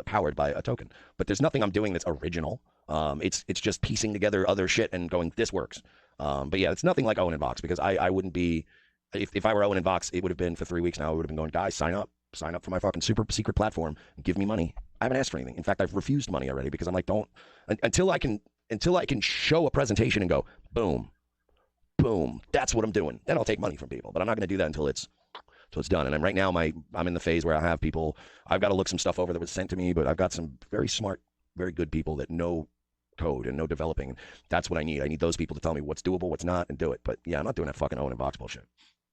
Speaker 7: powered by a token. But there's nothing I'm doing that's original. It's just piecing together other shit and going, this works. But yeah, it's nothing like Owen and Vox, because I wouldn't be, if I were Owen and Vox, it would have been for 3 weeks now, I would have been going, guys, sign up for my fucking super secret platform and give me money. I haven't asked for anything. In fact, I've refused money already because I'm like, until I can show a presentation and go, boom, boom, that's what I'm doing. Then I'll take money from people. But I'm not going to do that until it's done. And right now I'm in the phase where I have people. I've got to look some stuff over that was sent to me, but I've got some very smart, very good people that know code and know developing. That's what I need. I need those people to tell me what's doable, what's not, and do it. But yeah, I'm not doing that fucking Owen and Box bullshit.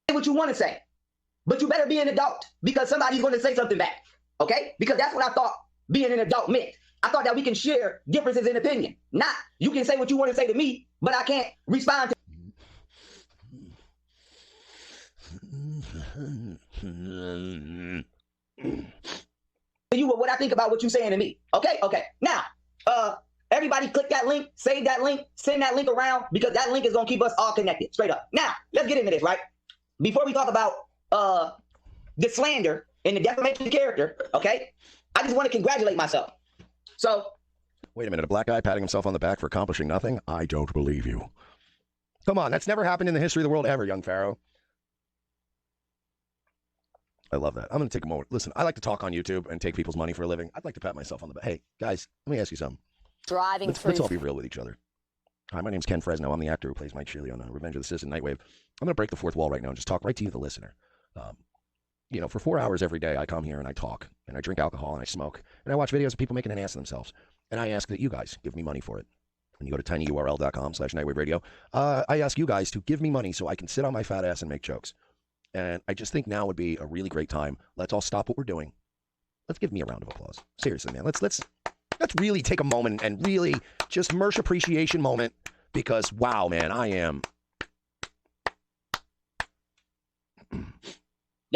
Speaker 8: Say what you want to say, but you better be an adult because somebody's going to say something back. Okay? Because that's what I thought being an adult meant. I thought that we can share differences in opinion. Not you can say what you want to say to me, but I can't respond to you what I think about what you're saying to me. Okay? Okay. Now, everybody click that link, save that link, send that link around because that link is going to keep us all connected. Straight up. Now, let's get into this, right? Before we talk about the slander and the defamation of character, okay? I just want to congratulate myself. So,
Speaker 7: wait a minute, a black guy patting himself on the back for accomplishing nothing? I don't believe you. Come on, that's never happened in the history of the world ever, young Pharoah. I love that. I'm going to take a moment. Listen, I like to talk on YouTube and take people's money for a living. I'd like to pat myself on the back. Hey, guys, let me ask you something. Let's all be real with each other. Hi, my name's Ken Fresno. I'm the actor who plays Mike Sheely on Revenge of the Sith and Nightwave. I'm going to break the fourth wall right now and just talk right to you, the listener. You know, for 4 hours every day, I come here and I talk, and I drink alcohol, and I smoke, and I watch videos of people making an ass of themselves. And I ask that you guys give me money for it. When you go to tinyurl.com/nightwaveradio, I ask you guys to give me money so I can sit on my fat ass and make jokes. And I just think now would be a really great time. Let's all stop what we're doing. Let's give me a round of applause. Seriously, man. Let's really take a moment and really just Mersh appreciation moment because, wow, man, I am...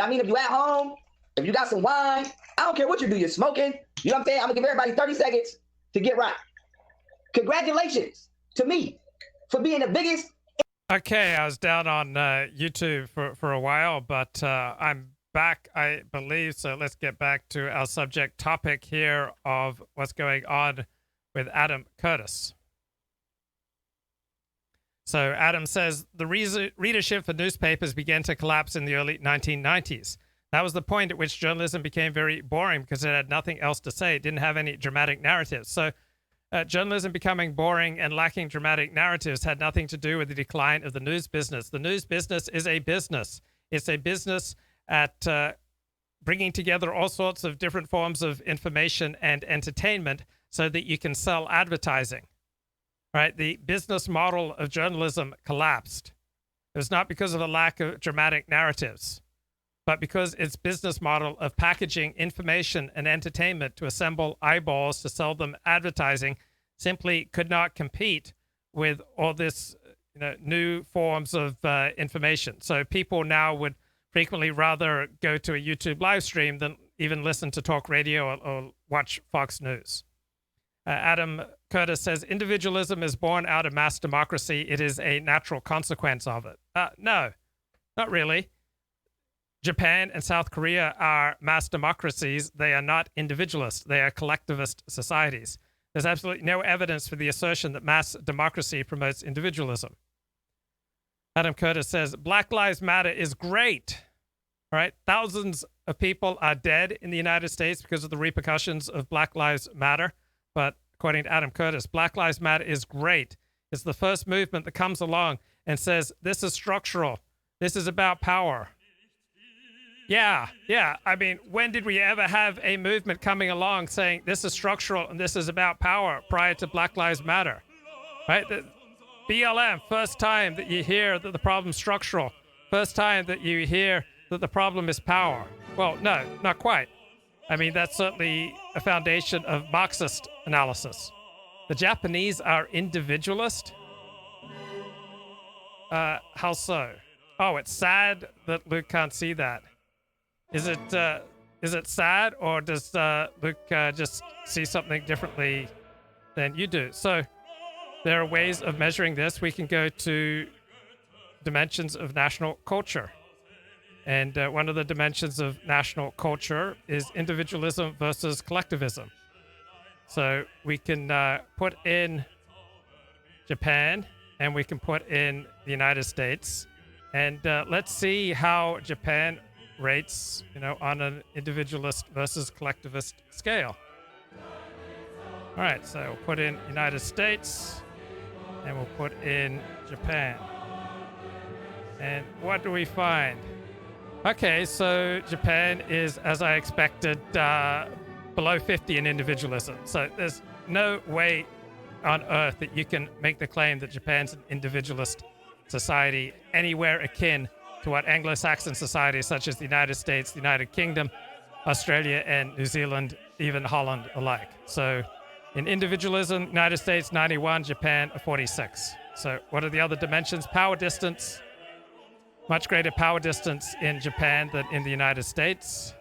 Speaker 8: I mean, if you at home, if you got some wine, I don't care what you do, you're smoking, you know what I'm saying? I'm gonna give everybody 30 seconds to get right. Congratulations to me for being the biggest.
Speaker 1: Okay, I was down on YouTube for a while, but I'm back, I believe. So let's get back to our subject topic here of what's going on with Adam Curtis. So Adam says the readership for newspapers began to collapse in the early 1990s. That was the point at which journalism became very boring because it had nothing else to say. It didn't have any dramatic narratives. So journalism becoming boring and lacking dramatic narratives had nothing to do with the decline of the news business. The news business is a business. It's a business at bringing together all sorts of different forms of information and entertainment so that you can sell advertising. Right? The business model of journalism collapsed. It was not because of a lack of dramatic narratives, but because its business model of packaging information and entertainment to assemble eyeballs to sell them advertising simply could not compete with all this new forms of information. So people now would frequently rather go to a YouTube live stream than even listen to talk radio or watch Fox News. Adam Curtis says, individualism is born out of mass democracy. It is a natural consequence of it. No, not really. Japan and South Korea are mass democracies. They are not individualist. They are collectivist societies. There's absolutely no evidence for the assertion that mass democracy promotes individualism. Adam Curtis says, Black Lives Matter is great. All right? Thousands of people are dead in the United States because of the repercussions of Black Lives Matter. But according to Adam Curtis, Black Lives Matter is great. It's the first movement that comes along and says, this is structural. This is about power. Yeah. I mean, when did we ever have a movement coming along saying this is structural and this is about power prior to Black Lives Matter? Right? The BLM, first time that you hear that the problem's structural. First time that you hear that the problem is power. Well, no, not quite. I mean, that's certainly a foundation of Marxist analysis. The Japanese are individualist? How so? Oh, it's sad that Luke can't see that. Is it sad, or does Luke just see something differently than you do? So there are ways of measuring this. We can go to dimensions of national culture. And one of the dimensions of national culture is individualism versus collectivism. So we can put in Japan and we can put in the United States. And let's see how Japan rates, on an individualist versus collectivist scale. All right, so we'll put in United States, and we'll put in Japan. And what do we find? Okay, so Japan is, as I expected, below 50 in individualism. So there's no way on earth that you can make the claim that Japan's an individualist society anywhere akin to what Anglo-Saxon societies such as the United States, the United Kingdom, Australia, and New Zealand, even Holland alike. So in individualism, United States 91, Japan 46. So what are the other dimensions? Power distance. Much greater power distance in Japan than in the United States.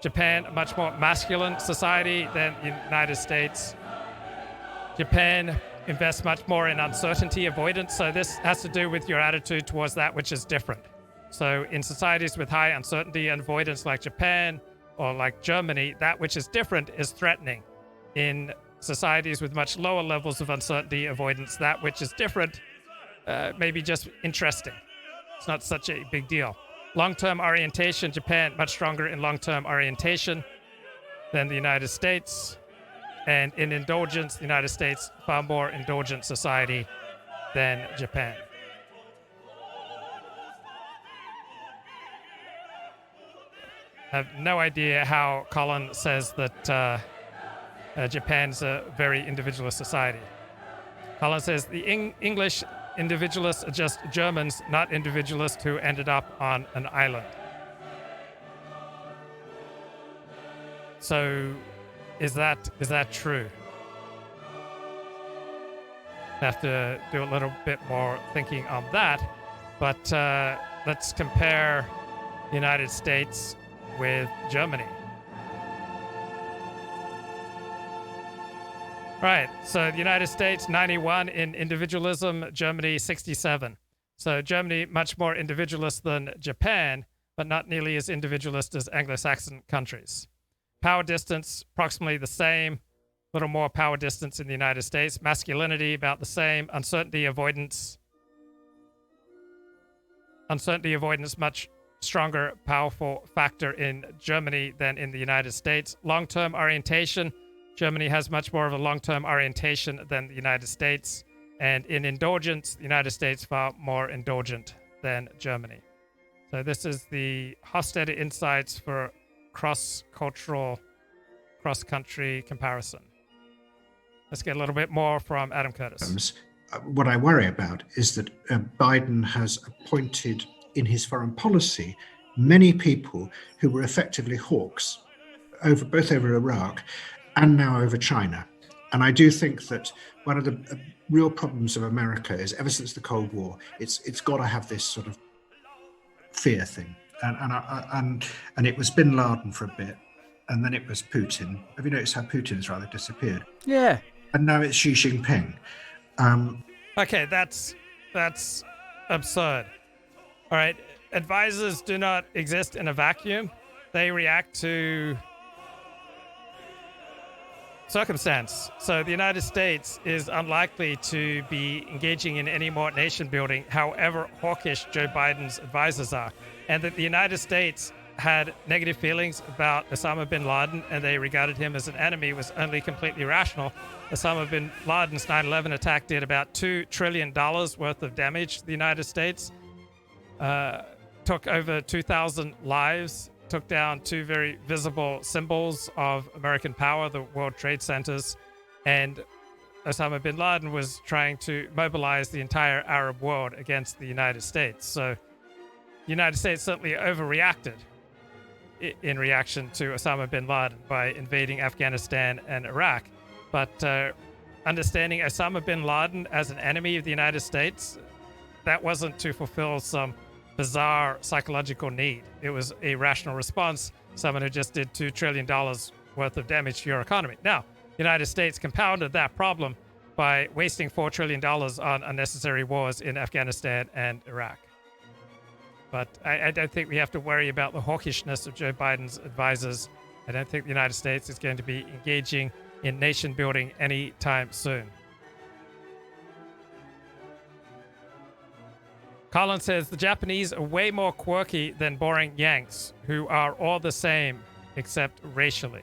Speaker 1: Japan, a much more masculine society than the United States. Japan invests much more in uncertainty avoidance. So this has to do with your attitude towards that which is different. So in societies with high uncertainty and avoidance like Japan or like Germany, that which is different is threatening. In societies with much lower levels of uncertainty avoidance, that which is different maybe just interesting. It's not such a big deal. Long-term orientation, Japan much stronger in long-term orientation than the United States. And in indulgence, the United States far more indulgent society than Japan. I have no idea how Colin says that Japan's a very individualist society. Colin says the English individualists are just Germans, not individualists who ended up on an island. So, is that true? Have to do a little bit more thinking on that, but let's compare the United States with Germany. Right, so the United States, 91 in individualism, Germany, 67. So Germany, much more individualist than Japan, but not nearly as individualist as Anglo-Saxon countries. Power distance, approximately the same, a little more power distance in the United States. Masculinity, about the same. Uncertainty avoidance, much stronger, powerful factor in Germany than in the United States. Long-term orientation, Germany has much more of a long-term orientation than the United States. And in indulgence, the United States far more indulgent than Germany. So this is the Hofstede insights for cross-cultural, cross-country comparison. Let's get a little bit more from Adam Curtis.
Speaker 6: What I worry about is that Biden has appointed in his foreign policy many people who were effectively hawks, both over Iraq and now over China. And I do think that one of the real problems of America is ever since the Cold War, it's got to have this sort of fear thing. And it was Bin Laden for a bit, and then it was Putin. Have you noticed how Putin's rather disappeared?
Speaker 5: Yeah.
Speaker 6: And now it's Xi Jinping.
Speaker 1: Okay, that's absurd. All right, advisors do not exist in a vacuum. They react to circumstance. So the United States is unlikely to be engaging in any more nation building, however hawkish Joe Biden's advisors are. And that the United States had negative feelings about Osama bin Laden and they regarded him as an enemy was only completely rational. Osama bin Laden's 9/11 attack did about $2 trillion worth of damage to the United States, took over 2,000 lives, took down two very visible symbols of American power, the World Trade Centers, and Osama bin Laden was trying to mobilize the entire Arab world against the United States. So the United States certainly overreacted in reaction to Osama bin Laden by invading Afghanistan and Iraq. But understanding Osama bin Laden as an enemy of the United States, that wasn't to fulfill some bizarre psychological need. It was a rational response, someone who just did $2 trillion worth of damage to your economy. Now, the United States compounded that problem by wasting $4 trillion on unnecessary wars in Afghanistan and Iraq. But I don't think we have to worry about the hawkishness of Joe Biden's advisors. I don't think the United States is going to be engaging in nation building anytime soon. Colin says the Japanese are way more quirky than boring Yanks, who are all the same except racially.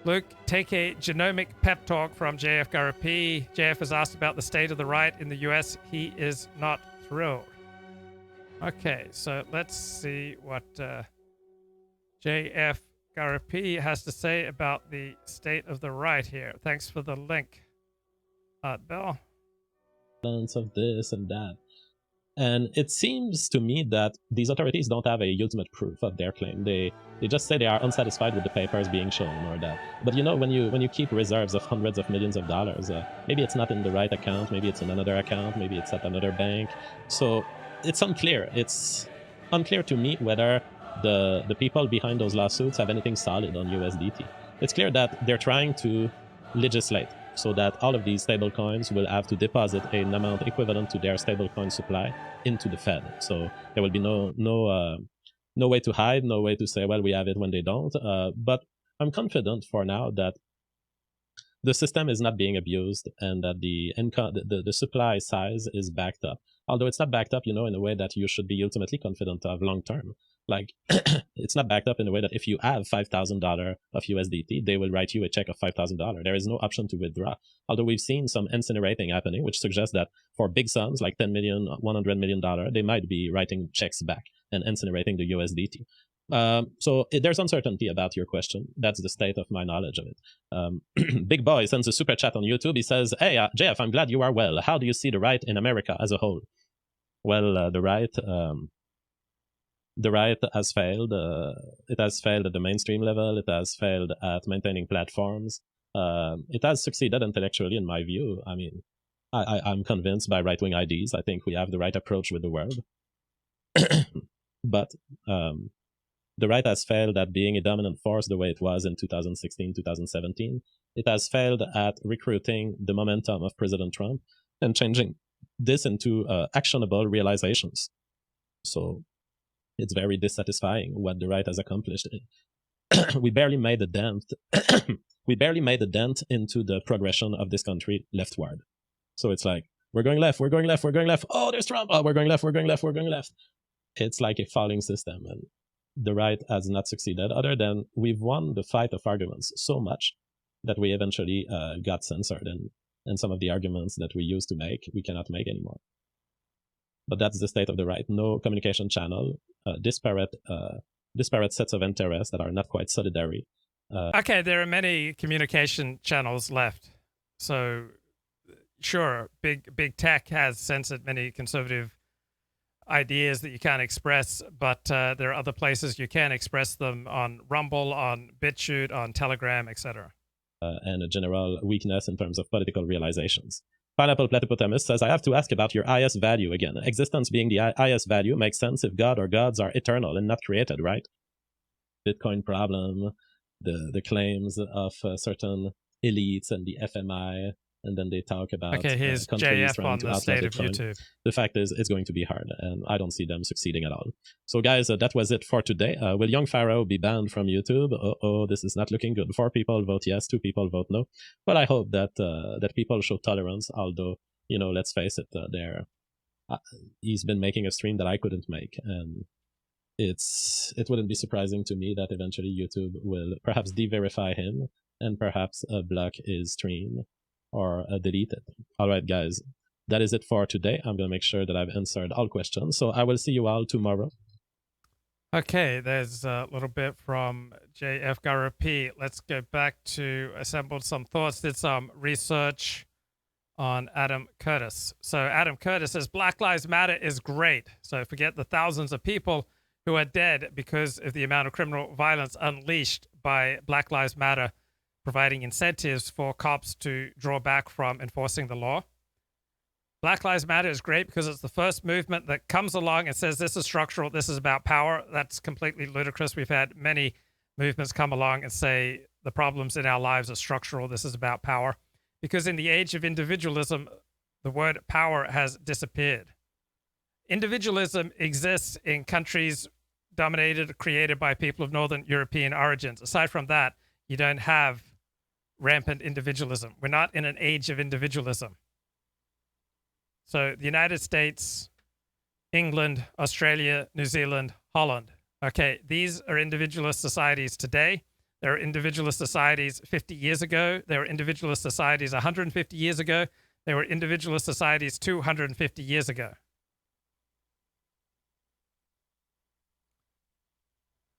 Speaker 1: Luke, take a genomic pep talk from JF Gariepy. JF has asked about the state of the right in the US. He is not thrilled. Okay, so let's see what JF Gariepy has to say about the state of the right here. Thanks for the link, Bill.
Speaker 9: Of this and that. And it seems to me that these authorities don't have a ultimate proof of their claim. They just say they are unsatisfied with the papers being shown or that. But you know, when you keep reserves of hundreds of millions of dollars, maybe it's not in the right account, maybe it's in another account, maybe it's at another bank. So it's unclear. It's unclear to me whether the people behind those lawsuits have anything solid on USDT. It's clear that they're trying to legislate so that all of these stablecoins will have to deposit an amount equivalent to their stablecoin supply into the Fed. So there will be no way to hide, no way to say, well, we have it when they don't. But I'm confident for now that the system is not being abused and that the supply size is backed up. Although it's not backed up, in a way that you should be ultimately confident of long term. Like, it's not backed up in a way that if you have $5,000 of USDT, they will write you a check of $5,000. There is no option to withdraw. Although we've seen some incinerating happening, which suggests that for big sums, like $10 million, $100 million, they might be writing checks back and incinerating the USDT. So there's uncertainty about your question. That's the state of my knowledge of it. Big Boy sends a super chat on YouTube. He says, hey, JF, I'm glad you are well. How do you see the right in America as a whole? Well, the right has failed. It has failed at the mainstream level. It has failed at maintaining platforms. It has succeeded intellectually, in my view. I mean, I'm convinced by right-wing ideas. I think we have the right approach with the world. But the right has failed at being a dominant force the way it was in 2016, 2017. It has failed at recruiting the momentum of President Trump and changing this into actionable realizations. So it's very dissatisfying what the right has accomplished. We barely made a dent. We barely made a dent into the progression of this country leftward. So it's like, we're going left, we're going left, we're going left. Oh, there's Trump. Oh, we're going left, we're going left, we're going left. It's like a falling system, and the right has not succeeded, other than we've won the fight of arguments so much that we eventually got censored, and some of the arguments that we used to make, we cannot make anymore. But that's the state of the right. No communication channel, disparate sets of interests that are not quite solidary.
Speaker 1: Okay, there are many communication channels left. So, sure, big tech has censored many conservative ideas that you can't express, but there are other places you can express them, on Rumble, on BitChute, on Telegram, etc.
Speaker 9: And a general weakness in terms of political realizations. Pineapple Platypotamus says, I have to ask about your highest value again. Existence being the highest value makes sense if God or gods are eternal and not created, right? Bitcoin problem, the claims of certain elites and the FMI, and then they talk about
Speaker 1: here's
Speaker 9: countries
Speaker 1: JF
Speaker 9: trying
Speaker 1: on
Speaker 9: to
Speaker 1: the state of
Speaker 9: Bitcoin.
Speaker 1: YouTube.
Speaker 9: The fact is, it's going to be hard, and I don't see them succeeding at all. So, guys, that was it for today. Will young Pharoah be banned from YouTube? Oh, this is not looking good. 4 people vote yes, 2 people vote no. But I hope that that people show tolerance, although, let's face it, he's been making a stream that I couldn't make, and it wouldn't be surprising to me that eventually YouTube will perhaps de-verify him and perhaps block his stream or delete it. All right, guys, that is it for today. I'm going to make sure that I've answered all questions. So I will see you all tomorrow.
Speaker 1: Okay, there's a little bit from JF Gariepy. Let's go back to assembled some thoughts, did some research on Adam Curtis. So Adam Curtis says Black Lives Matter is great. So forget the thousands of people who are dead because of the amount of criminal violence unleashed by Black Lives Matter, providing incentives for cops to draw back from enforcing the law. Black Lives Matter is great because it's the first movement that comes along and says this is structural, this is about power. That's completely ludicrous. We've had many movements come along and say the problems in our lives are structural, this is about power. Because in the age of individualism, the word power has disappeared. Individualism exists in countries dominated, created by people of Northern European origins. Aside from that, you don't have rampant individualism. We're not in an age of individualism. So the United States, England, Australia, New Zealand, Holland. Okay, these are individualist societies today. There were individualist societies 50 years ago. There were individualist societies 150 years ago. There were individualist societies 250 years ago.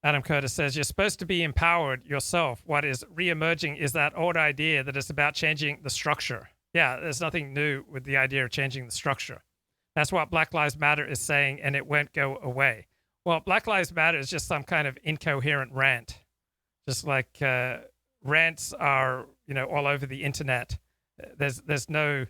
Speaker 1: Adam Curtis says, you're supposed to be empowered yourself. What is re-emerging is that old idea that it's about changing the structure. Yeah, there's nothing new with the idea of changing the structure. That's what Black Lives Matter is saying, and it won't go away. Well, Black Lives Matter is just some kind of incoherent rant. Just like rants are, all over the internet. There's no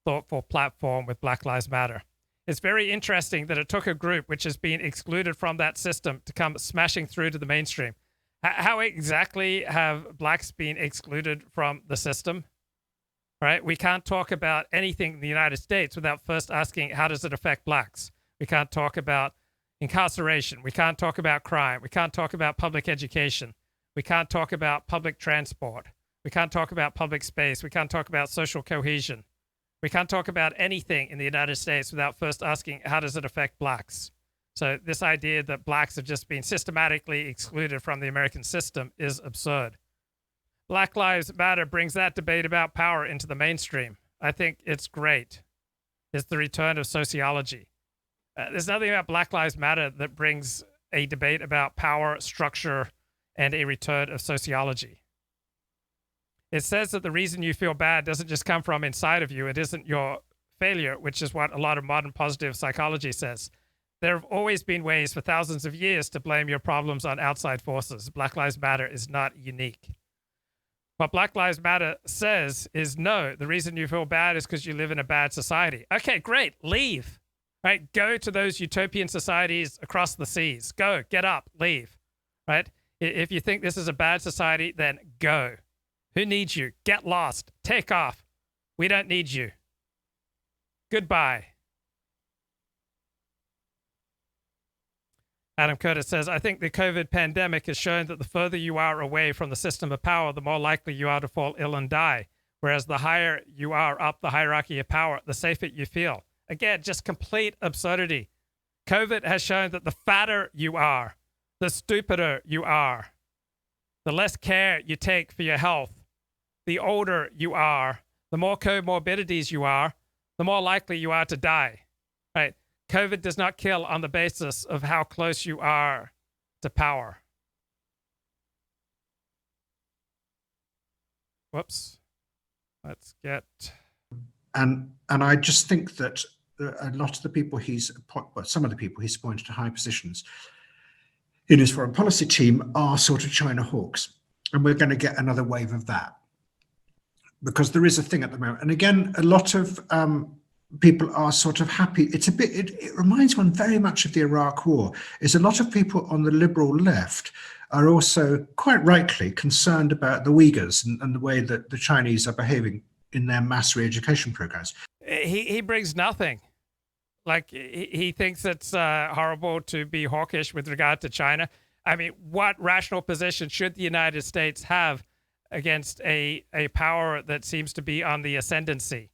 Speaker 1: thoughtful platform with Black Lives Matter. It's very interesting that it took a group which has been excluded from that system to come smashing through to the mainstream. How exactly have blacks been excluded from the system? Right? We can't talk about anything in the United States without first asking, how does it affect blacks? We can't talk about incarceration. We can't talk about crime. We can't talk about public education. We can't talk about public transport. We can't talk about public space. We can't talk about social cohesion. We can't talk about anything in the United States without first asking, how does it affect blacks? So this idea that blacks have just been systematically excluded from the American system is absurd. Black Lives Matter brings that debate about power into the mainstream. I think it's great. It's the return of sociology. There's nothing about Black Lives Matter that brings a debate about power, structure, and a return of sociology. It says that the reason you feel bad doesn't just come from inside of you. It isn't your failure, which is what a lot of modern positive psychology says. There have always been ways for thousands of years to blame your problems on outside forces. Black Lives Matter is not unique. What Black Lives Matter says is, no, the reason you feel bad is because you live in a bad society. Okay, great, leave. Right? Go to those utopian societies across the seas. Go, get up, leave. Right? If you think this is a bad society, then go. Who needs you? Get lost. Take off. We don't need you. Goodbye. Adam Curtis says, I think the COVID pandemic has shown that the further you are away from the system of power, the more likely you are to fall ill and die. Whereas the higher you are up the hierarchy of power, the safer you feel. Again, just complete absurdity. COVID has shown that the fatter you are, the stupider you are, the less care you take for your health, the older you are, the more comorbidities you are, the more likely you are to die, right? COVID does not kill on the basis of how close you are to power. Whoops. Let's get...
Speaker 6: And I just think that a lot of the people some of the people he's appointed to high positions in his foreign policy team are sort of China hawks. And we're going to get another wave of that. Because there is a thing at the moment. And again, a lot of people are sort of happy. It's a bit, it reminds one very much of the Iraq War. Is a lot of people on the liberal left are also quite rightly concerned about the Uyghurs and the way that the Chinese are behaving in their mass re-education programs.
Speaker 1: He brings nothing. Like, he thinks it's horrible to be hawkish with regard to China. I mean, what rational position should the United States have against a power that seems to be on the ascendancy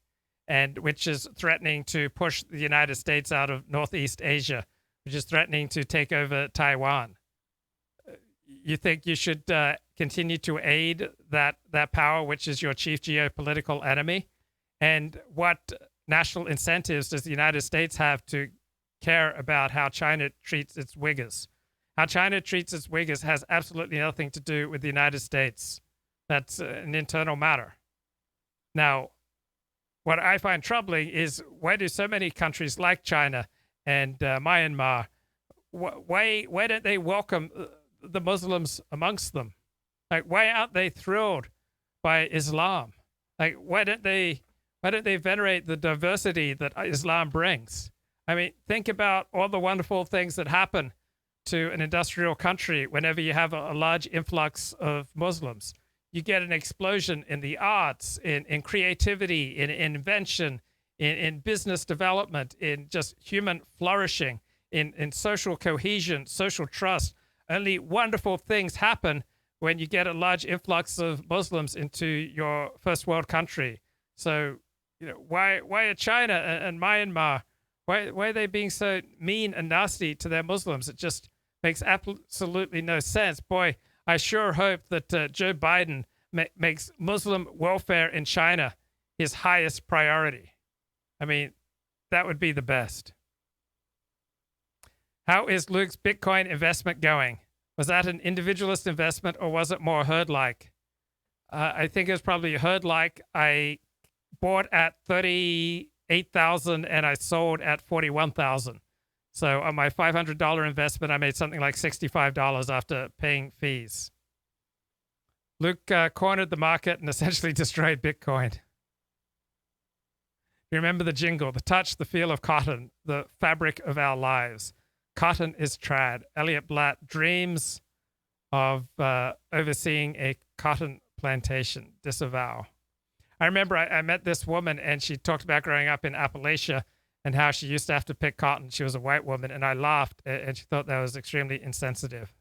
Speaker 1: and which is threatening to push the United States out of Northeast Asia, which is threatening to take over Taiwan? You think you should continue to aid that power, which is your chief geopolitical enemy? And what national incentives does the United States have to care about how China treats its Uyghurs? How China treats its Uyghurs has absolutely nothing to do with the United States. That's an internal matter. Now, what I find troubling is, why do so many countries like China and Myanmar, why don't they welcome the Muslims amongst them? Like, why aren't they thrilled by Islam? Like, why don't they venerate the diversity that Islam brings? I mean, think about all the wonderful things that happen to an industrial country whenever you have a large influx of Muslims. You get an explosion in the arts, in creativity, in invention, in business development, in just human flourishing, in social cohesion, social trust. Only wonderful things happen when you get a large influx of Muslims into your first world country. So, why are China and Myanmar, why are they being so mean and nasty to their Muslims? It just makes absolutely no sense. Boy, I sure hope that Joe Biden makes Muslim welfare in China his highest priority. I mean, that would be the best. How is Luke's Bitcoin investment going? Was that an individualist investment or was it more herd-like? I think it was probably herd-like. I bought at 38,000 and I sold at 41,000. So on my $500 investment, I made something like $65 after paying fees. Luke cornered the market and essentially destroyed Bitcoin. You remember the jingle, the touch, the feel of cotton, the fabric of our lives. Cotton is trad. Elliot Blatt dreams of overseeing a cotton plantation. Disavow. I remember I met this woman and she talked about growing up in Appalachia and how she used to have to pick cotton. She was a white woman and I laughed and she thought that was extremely insensitive.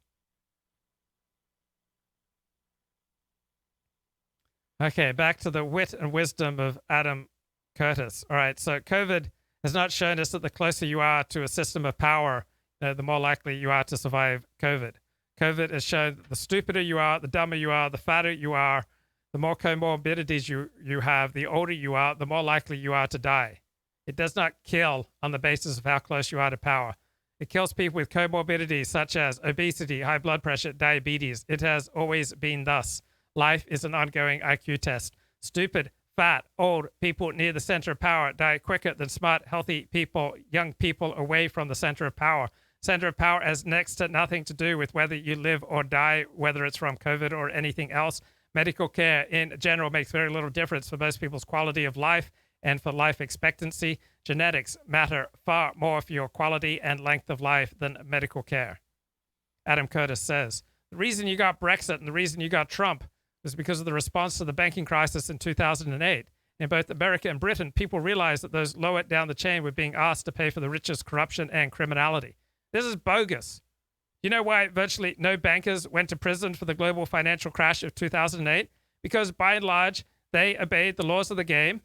Speaker 1: Okay, back to the wit and wisdom of Adam Curtis. All right, so COVID has not shown us that the closer you are to a system of power, the more likely you are to survive COVID. COVID has shown that the stupider you are, the dumber you are, the fatter you are, the more comorbidities you have, the older you are, the more likely you are to die. It does not kill on the basis of how close you are to power. It kills people with comorbidities such as obesity, high blood pressure, diabetes. It has always been thus. Life is an ongoing IQ test. Stupid, fat, old people near the center of power die quicker than smart, healthy people, young people away from the center of power. Center of power has next to nothing to do with whether you live or die, whether it's from COVID or anything else. Medical care in general makes very little difference for most people's quality of life and for life expectancy. Genetics matter far more for your quality and length of life than medical care. Adam Curtis says, the reason you got Brexit and the reason you got Trump was because of the response to the banking crisis in 2008. In both America and Britain, people realized that those lower down the chain were being asked to pay for the richest corruption and criminality. This is bogus. You know why virtually no bankers went to prison for the global financial crash of 2008? Because by and large, they obeyed the laws of the game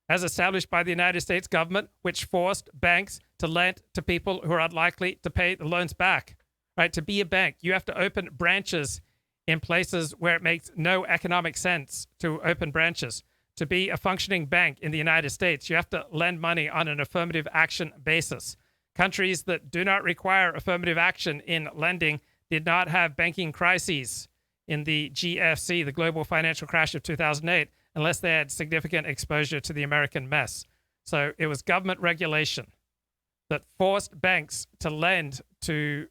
Speaker 1: as established by the United States government, which forced banks to lend to people who are unlikely to pay the loans back. Right? To be a bank, you have to open branches in places where it makes no economic sense to open branches. To be a functioning bank in the United States, you have to lend money on an affirmative action basis. Countries that do not require affirmative action in lending did not have banking crises in the GFC, the global financial crash of 2008, unless they had significant exposure to the American mess. So it was government regulation that forced banks to lend to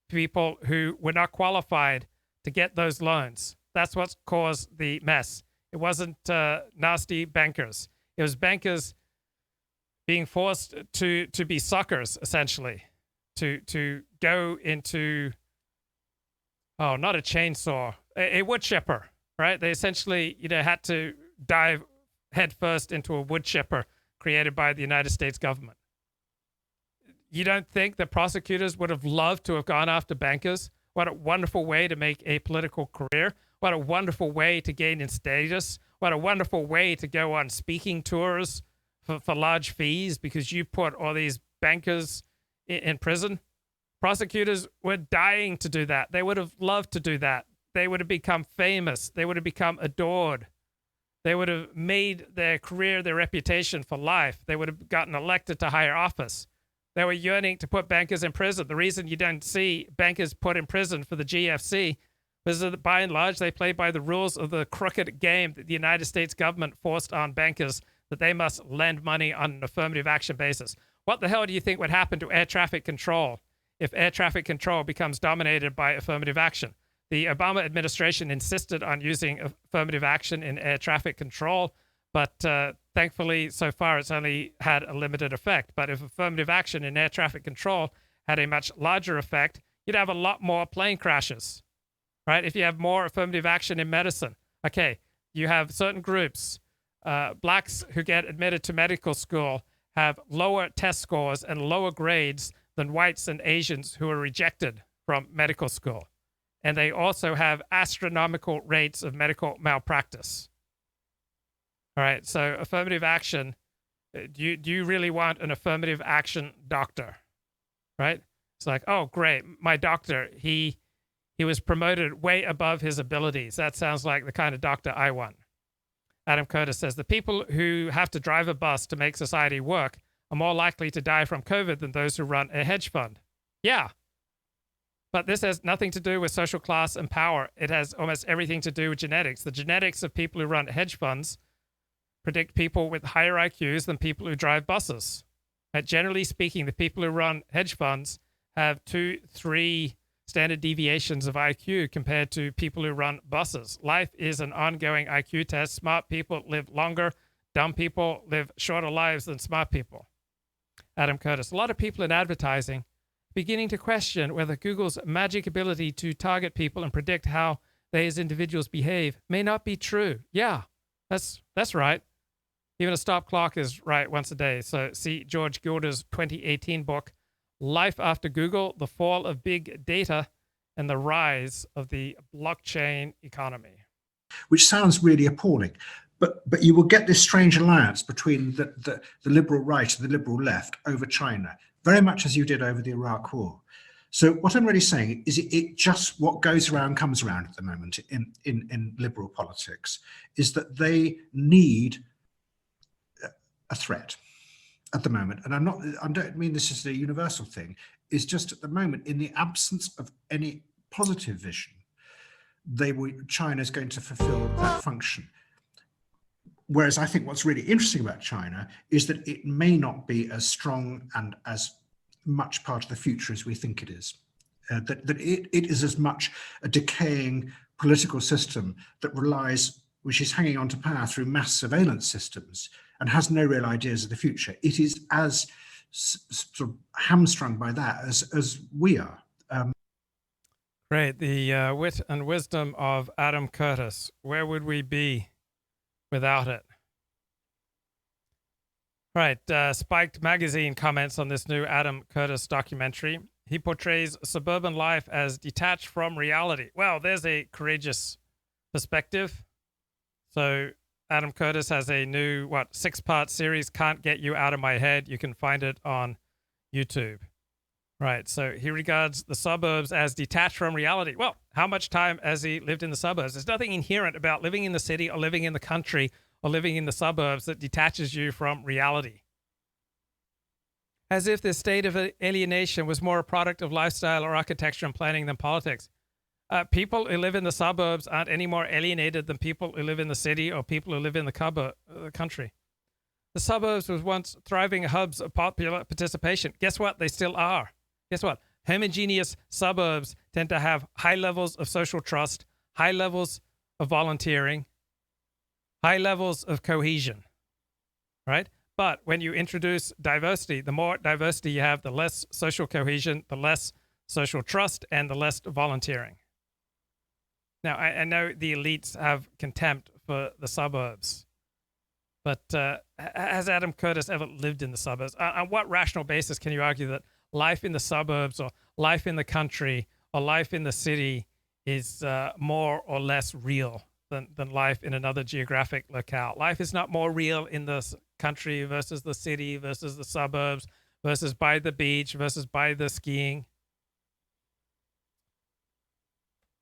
Speaker 1: people who were not qualified to get those loans. That's what caused the mess. It wasn't nasty bankers. It was bankers being forced to be suckers, essentially, to go into, not a chainsaw, a wood chipper, right? They essentially, had to dive headfirst into a wood chipper created by the United States government. You don't think that prosecutors would have loved to have gone after bankers? What a wonderful way to make a political career. What a wonderful way to gain in status. What a wonderful way to go on speaking tours for large fees because you put all these bankers in prison. Prosecutors were dying to do that. They would have loved to do that. They would have become famous. They would have become adored. They would have made their career, their reputation for life. They would have gotten elected to higher office. They were yearning to put bankers in prison. The reason you don't see bankers put in prison for the GFC was that by and large, they played by the rules of the crooked game that the United States government forced on bankers that they must lend money on an affirmative action basis. What the hell do you think would happen to air traffic control if air traffic control becomes dominated by affirmative action? The Obama administration insisted on using affirmative action in air traffic control, but thankfully, so far, it's only had a limited effect. But if affirmative action in air traffic control had a much larger effect, you'd have a lot more plane crashes, right? If you have more affirmative action in medicine, okay, you have certain groups, blacks who get admitted to medical school have lower test scores and lower grades than whites and Asians who are rejected from medical school. And they also have astronomical rates of medical malpractice. All right, so affirmative action, do you really want an affirmative action doctor, right? It's like, oh, great, my doctor, he He was promoted way above his abilities. That sounds like the kind of doctor I want. Adam Curtis says, the people who have to drive a bus to make society work are more likely to die from COVID than those who run a hedge fund. Yeah. But this has nothing to do with social class and power. It has almost everything to do with genetics. The genetics of people who run hedge funds predict people with higher IQs than people who drive buses. Generally speaking, the people who run hedge funds have 2-3 standard deviations of IQ compared to people who run buses. Life is an ongoing IQ test. Smart people live longer. Dumb people live shorter lives than smart people. Adam Curtis. A lot of people in advertising beginning to question whether Google's magic ability to target people and predict how they as individuals behave may not be true. Yeah, that's right. Even a stop clock is right once a day. So see George Gilder's 2018 book, Life After Google, The Fall of Big Data and the Rise of the Blockchain Economy.
Speaker 6: Which sounds really appalling. But you will get this strange alliance between the liberal right and the liberal left over China, very much as you did over the Iraq War. So what I'm really saying is it just what goes around comes around at the moment in liberal politics, is that they need a threat at the moment. And I don't mean this is a universal thing. It's just at the moment, in the absence of any positive vision, China is going to fulfill that function. Whereas I think what's really interesting about China is that it may not be as strong and as much part of the future as we think it is. That it is as much a decaying political system that which is hanging on to power through mass surveillance systems and has no real ideas of the future. It is as sort of hamstrung by that as we are.
Speaker 1: Great. The wit and wisdom of Adam Curtis. Where would we be without it? Right. Spiked Magazine comments on this new Adam Curtis documentary. He portrays suburban life as detached from reality. Well, there's a courageous perspective. So Adam Curtis has a new, 6-part series, Can't Get You Out of My Head. You can find it on YouTube. Right. So he regards the suburbs as detached from reality. Well, how much time has he lived in the suburbs? There's nothing inherent about living in the city or living in the country or living in the suburbs that detaches you from reality. As if this state of alienation was more a product of lifestyle or architecture and planning than politics. People who live in the suburbs aren't any more alienated than people who live in the city or people who live in the country. The suburbs was once thriving hubs of popular participation. Guess what? They still are. Guess what? Homogeneous suburbs tend to have high levels of social trust, high levels of volunteering, high levels of cohesion, right? But when you introduce diversity, the more diversity you have, the less social cohesion, the less social trust, and the less volunteering. Now, I know the elites have contempt for the suburbs, but has Adam Curtis ever lived in the suburbs? On what rational basis can you argue that life in the suburbs or life in the country or life in the city is more or less real than life in another geographic locale? Life is not more real in the country versus the city versus the suburbs versus by the beach versus by the skiing.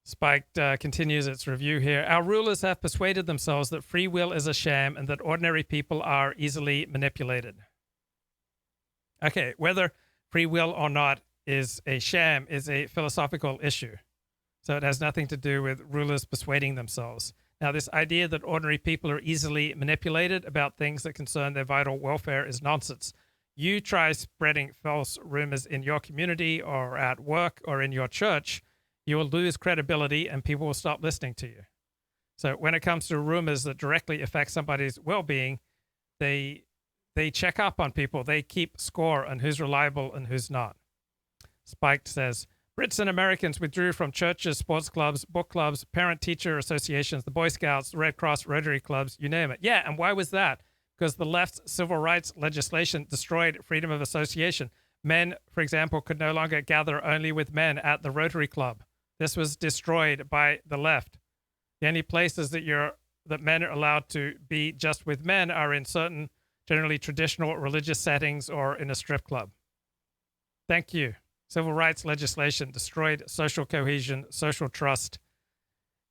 Speaker 1: Spiked continues its review here. Our rulers have persuaded themselves that free will is a sham and that ordinary people are easily manipulated. Okay, whether free will or not is a sham is a philosophical issue. So it has nothing to do with rulers persuading themselves. Now, this idea that ordinary people are easily manipulated about things that concern their vital welfare is nonsense. You try spreading false rumors in your community or at work or in your church, you will lose credibility and people will stop listening to you. So when it comes to rumors that directly affect somebody's well-being, they check up on people. They keep score on who's reliable and who's not. Spiked says, Brits and Americans withdrew from churches, sports clubs, book clubs, parent-teacher associations, the Boy Scouts, the Red Cross, Rotary clubs, you name it. Yeah, and why was that? Because the left's civil rights legislation destroyed freedom of association. Men, for example, could no longer gather only with men at the Rotary Club. This was destroyed by the left. The only places that men are allowed to be just with men are in certain, generally traditional religious settings or in a strip club. Thank you. Civil rights legislation destroyed social cohesion, social trust,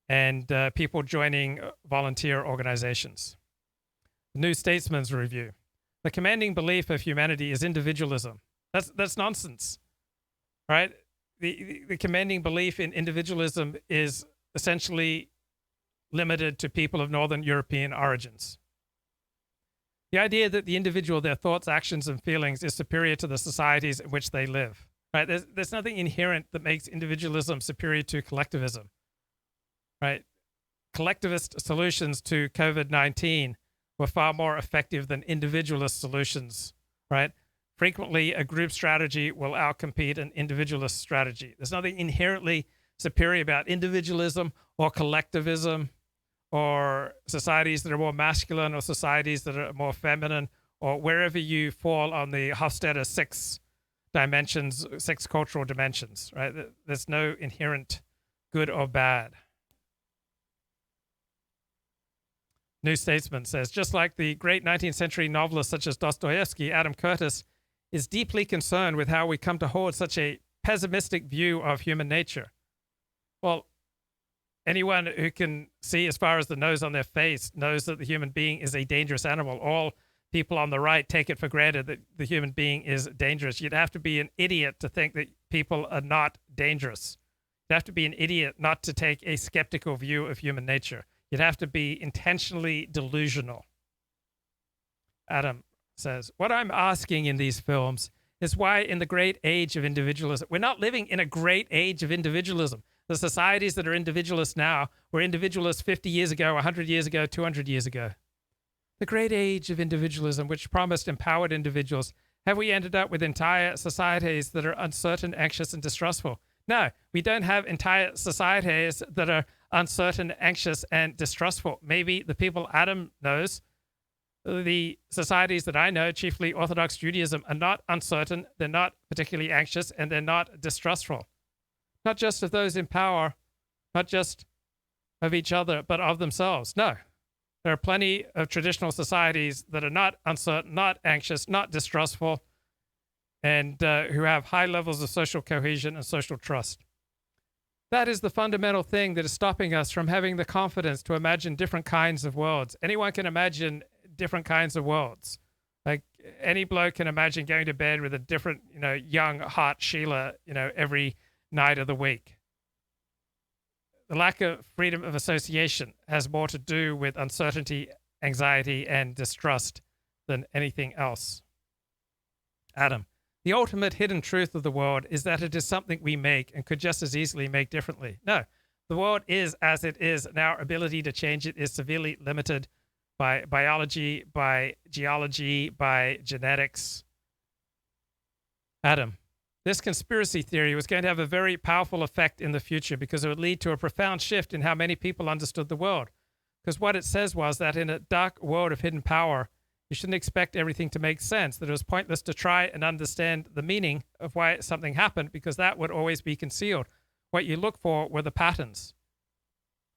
Speaker 1: and people joining volunteer organizations. The New Statesman's Review. The commanding belief of humanity is individualism. That's nonsense, right? The commanding belief in individualism is essentially limited to people of Northern European origins. The idea that the individual, their thoughts, actions, and feelings is superior to the societies in which they live, right? There's nothing inherent that makes individualism superior to collectivism, right? Collectivist solutions to COVID-19 were far more effective than individualist solutions, right? Frequently, a group strategy will outcompete an individualist strategy. There's nothing inherently superior about individualism or collectivism or societies that are more masculine or societies that are more feminine, or wherever you fall on the Hofstede six cultural dimensions, right? There's no inherent good or bad. New Statesman says, just like the great 19th century novelists such as Dostoevsky, Adam Curtis is deeply concerned with how we come to hold such a pessimistic view of human nature. Well, anyone who can see as far as the nose on their face knows that the human being is a dangerous animal. All people on the right take it for granted that the human being is dangerous. You'd have to be an idiot to think that people are not dangerous. You'd have to be an idiot not to take a skeptical view of human nature. You'd have to be intentionally delusional. Adam says, what I'm asking in these films is why in the great age of individualism, we're not living in a great age of individualism. The societies that are individualist now were individualists 50 years ago, 100 years ago, 200 years ago. The great age of individualism, which promised empowered individuals, have we ended up with entire societies that are uncertain, anxious, and distrustful? No, we don't have entire societies that are uncertain, anxious, and distrustful. Maybe the people Adam knows, the societies that I know, chiefly Orthodox Judaism, are not uncertain, they're not particularly anxious, and they're not distrustful. Not just of those in power, not just of each other, but of themselves. No, there are plenty of traditional societies that are not uncertain, not anxious, not distrustful, and who have high levels of social cohesion and social trust. That is the fundamental thing that is stopping us from having the confidence to imagine different kinds of worlds. Anyone can imagine different kinds of worlds. Like any bloke can imagine going to bed with a different, young, hot Sheila, every night of the week. The lack of freedom of association has more to do with uncertainty, anxiety, and distrust than anything else. Adam, the ultimate hidden truth of the world is that it is something we make and could just as easily make differently. No, the world is as it is, and our ability to change it is severely limited by biology, by geology, by genetics. Adam, this conspiracy theory was going to have a very powerful effect in the future because it would lead to a profound shift in how many people understood the world. Because what it says was that in a dark world of hidden power, you shouldn't expect everything to make sense, that it was pointless to try and understand the meaning of why something happened because that would always be concealed. What you look for were the patterns.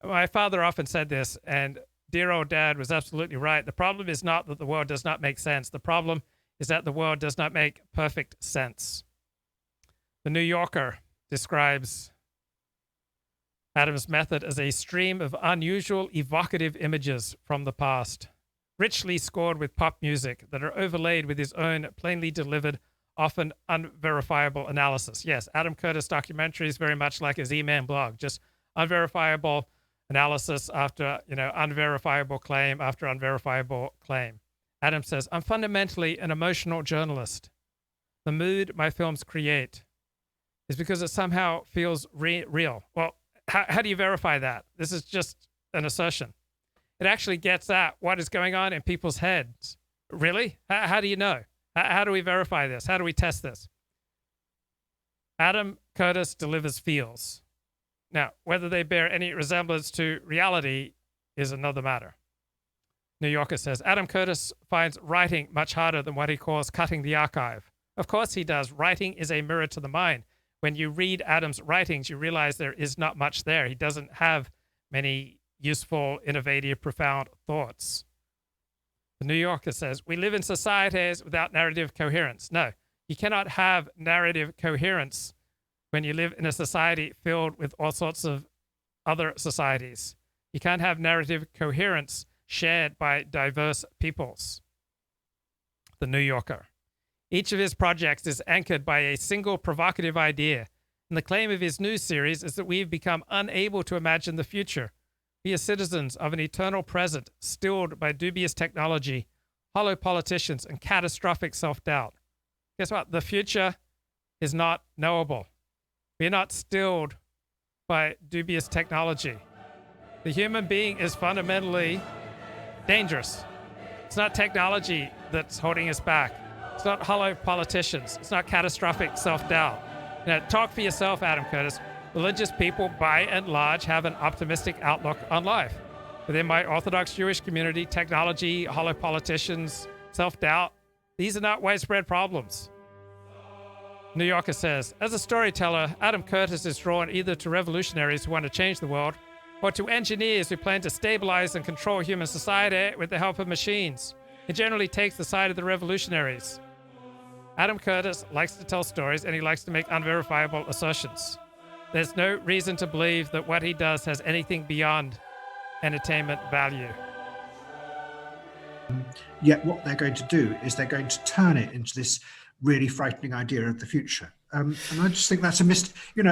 Speaker 1: My father often said this, and dear old dad was absolutely right. The problem is not that the world does not make sense. The problem is that the world does not make perfect sense. The New Yorker describes Adam's method as a stream of unusual, evocative images from the past, richly scored with pop music that are overlaid with his own plainly delivered, often unverifiable analysis. Yes, Adam Curtis documentary is very much like his E-Man blog, just unverifiable analysis after, unverifiable claim after unverifiable claim. Adam says, I'm fundamentally an emotional journalist. The mood my films create is because it somehow feels real. Well, how do you verify that? This is just an assertion. It actually gets at what is going on in people's heads. Really? How do you know? How do we verify this? How do we test this? Adam Curtis delivers feels. Now, whether they bear any resemblance to reality is another matter. New Yorker says, Adam Curtis finds writing much harder than what he calls cutting the archive. Of course he does. Writing is a mirror to the mind. When you read Adam's writings, you realize there is not much there. He doesn't have many useful, innovative, profound thoughts. The New Yorker says, we live in societies without narrative coherence. No, you cannot have narrative coherence when you live in a society filled with all sorts of other societies. You can't have narrative coherence shared by diverse peoples. The New Yorker. Each of his projects is anchored by a single provocative idea, and the claim of his news series is that we've become unable to imagine the future. We are citizens of an eternal present, stilled by dubious technology, hollow politicians, and catastrophic self-doubt. Guess what? The future is not knowable. We are not stilled by dubious technology. The human being is fundamentally dangerous. It's not technology that's holding us back. It's not hollow politicians. It's not catastrophic self-doubt. Talk for yourself, Adam Curtis. Religious people, by and large, have an optimistic outlook on life. Within my Orthodox Jewish community, technology, hollow politicians, self-doubt, these are not widespread problems. New Yorker says, as a storyteller, Adam Curtis is drawn either to revolutionaries who want to change the world or to engineers who plan to stabilize and control human society with the help of machines. He generally takes the side of the revolutionaries. Adam Curtis likes to tell stories and he likes to make unverifiable assertions. There's no reason to believe that what he does has anything beyond entertainment value.
Speaker 6: Yet what they're going to do is they're going to turn it into this really frightening idea of the future. And I just think that's a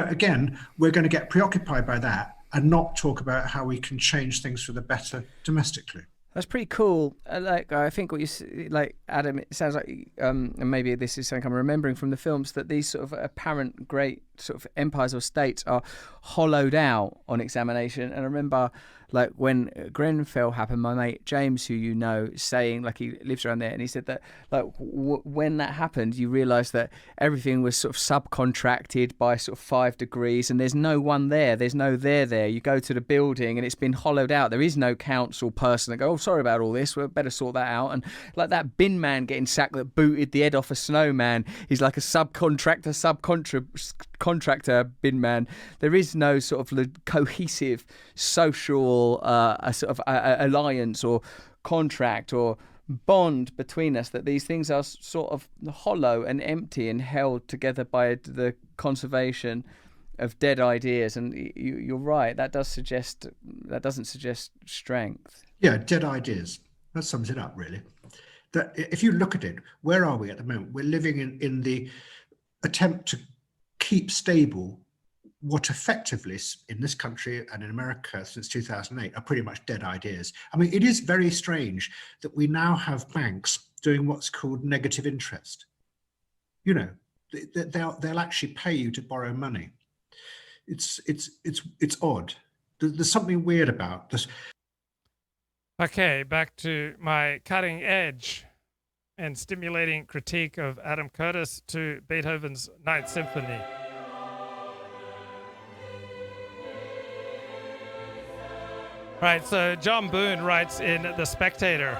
Speaker 6: again, we're going to get preoccupied by that and not talk about how we can change things for the better domestically.
Speaker 5: That's pretty cool. I think what you like, Adam. It sounds like, and maybe this is something I'm remembering from the films, that these sort of apparent great sort of empires or states are hollowed out on examination. And I remember, like, when Grenfell happened, my mate James, who you know, saying, like, he lives around there, and he said that, like, when that happened, you realise that everything was sort of subcontracted by sort of 5 degrees, and there's no one there. There's no there. You go to the building, and it's been hollowed out. There is no council person that go, oh, sorry about all this. We better sort that out. And like that bin man getting sacked that booted the head off a snowman, he's like a subcontractor bin man. There is no sort of cohesive social alliance or contract or bond between us, that these things are sort of hollow and empty and held together by the conservation of dead ideas. And you're right, that doesn't suggest strength.
Speaker 6: Yeah, dead ideas. That sums it up, really. That if you look at it, where are we at the moment? We're living in the attempt to keep stable what effectively in this country and in America since 2008 are pretty much dead ideas. I mean, it is very strange that we now have banks doing what's called negative interest. You know, they'll actually pay you to borrow money. It's odd. There's something weird about this.
Speaker 1: Okay, back to my cutting edge and stimulating critique of Adam Curtis to Beethoven's Ninth Symphony. Right, so John Boone writes in The Spectator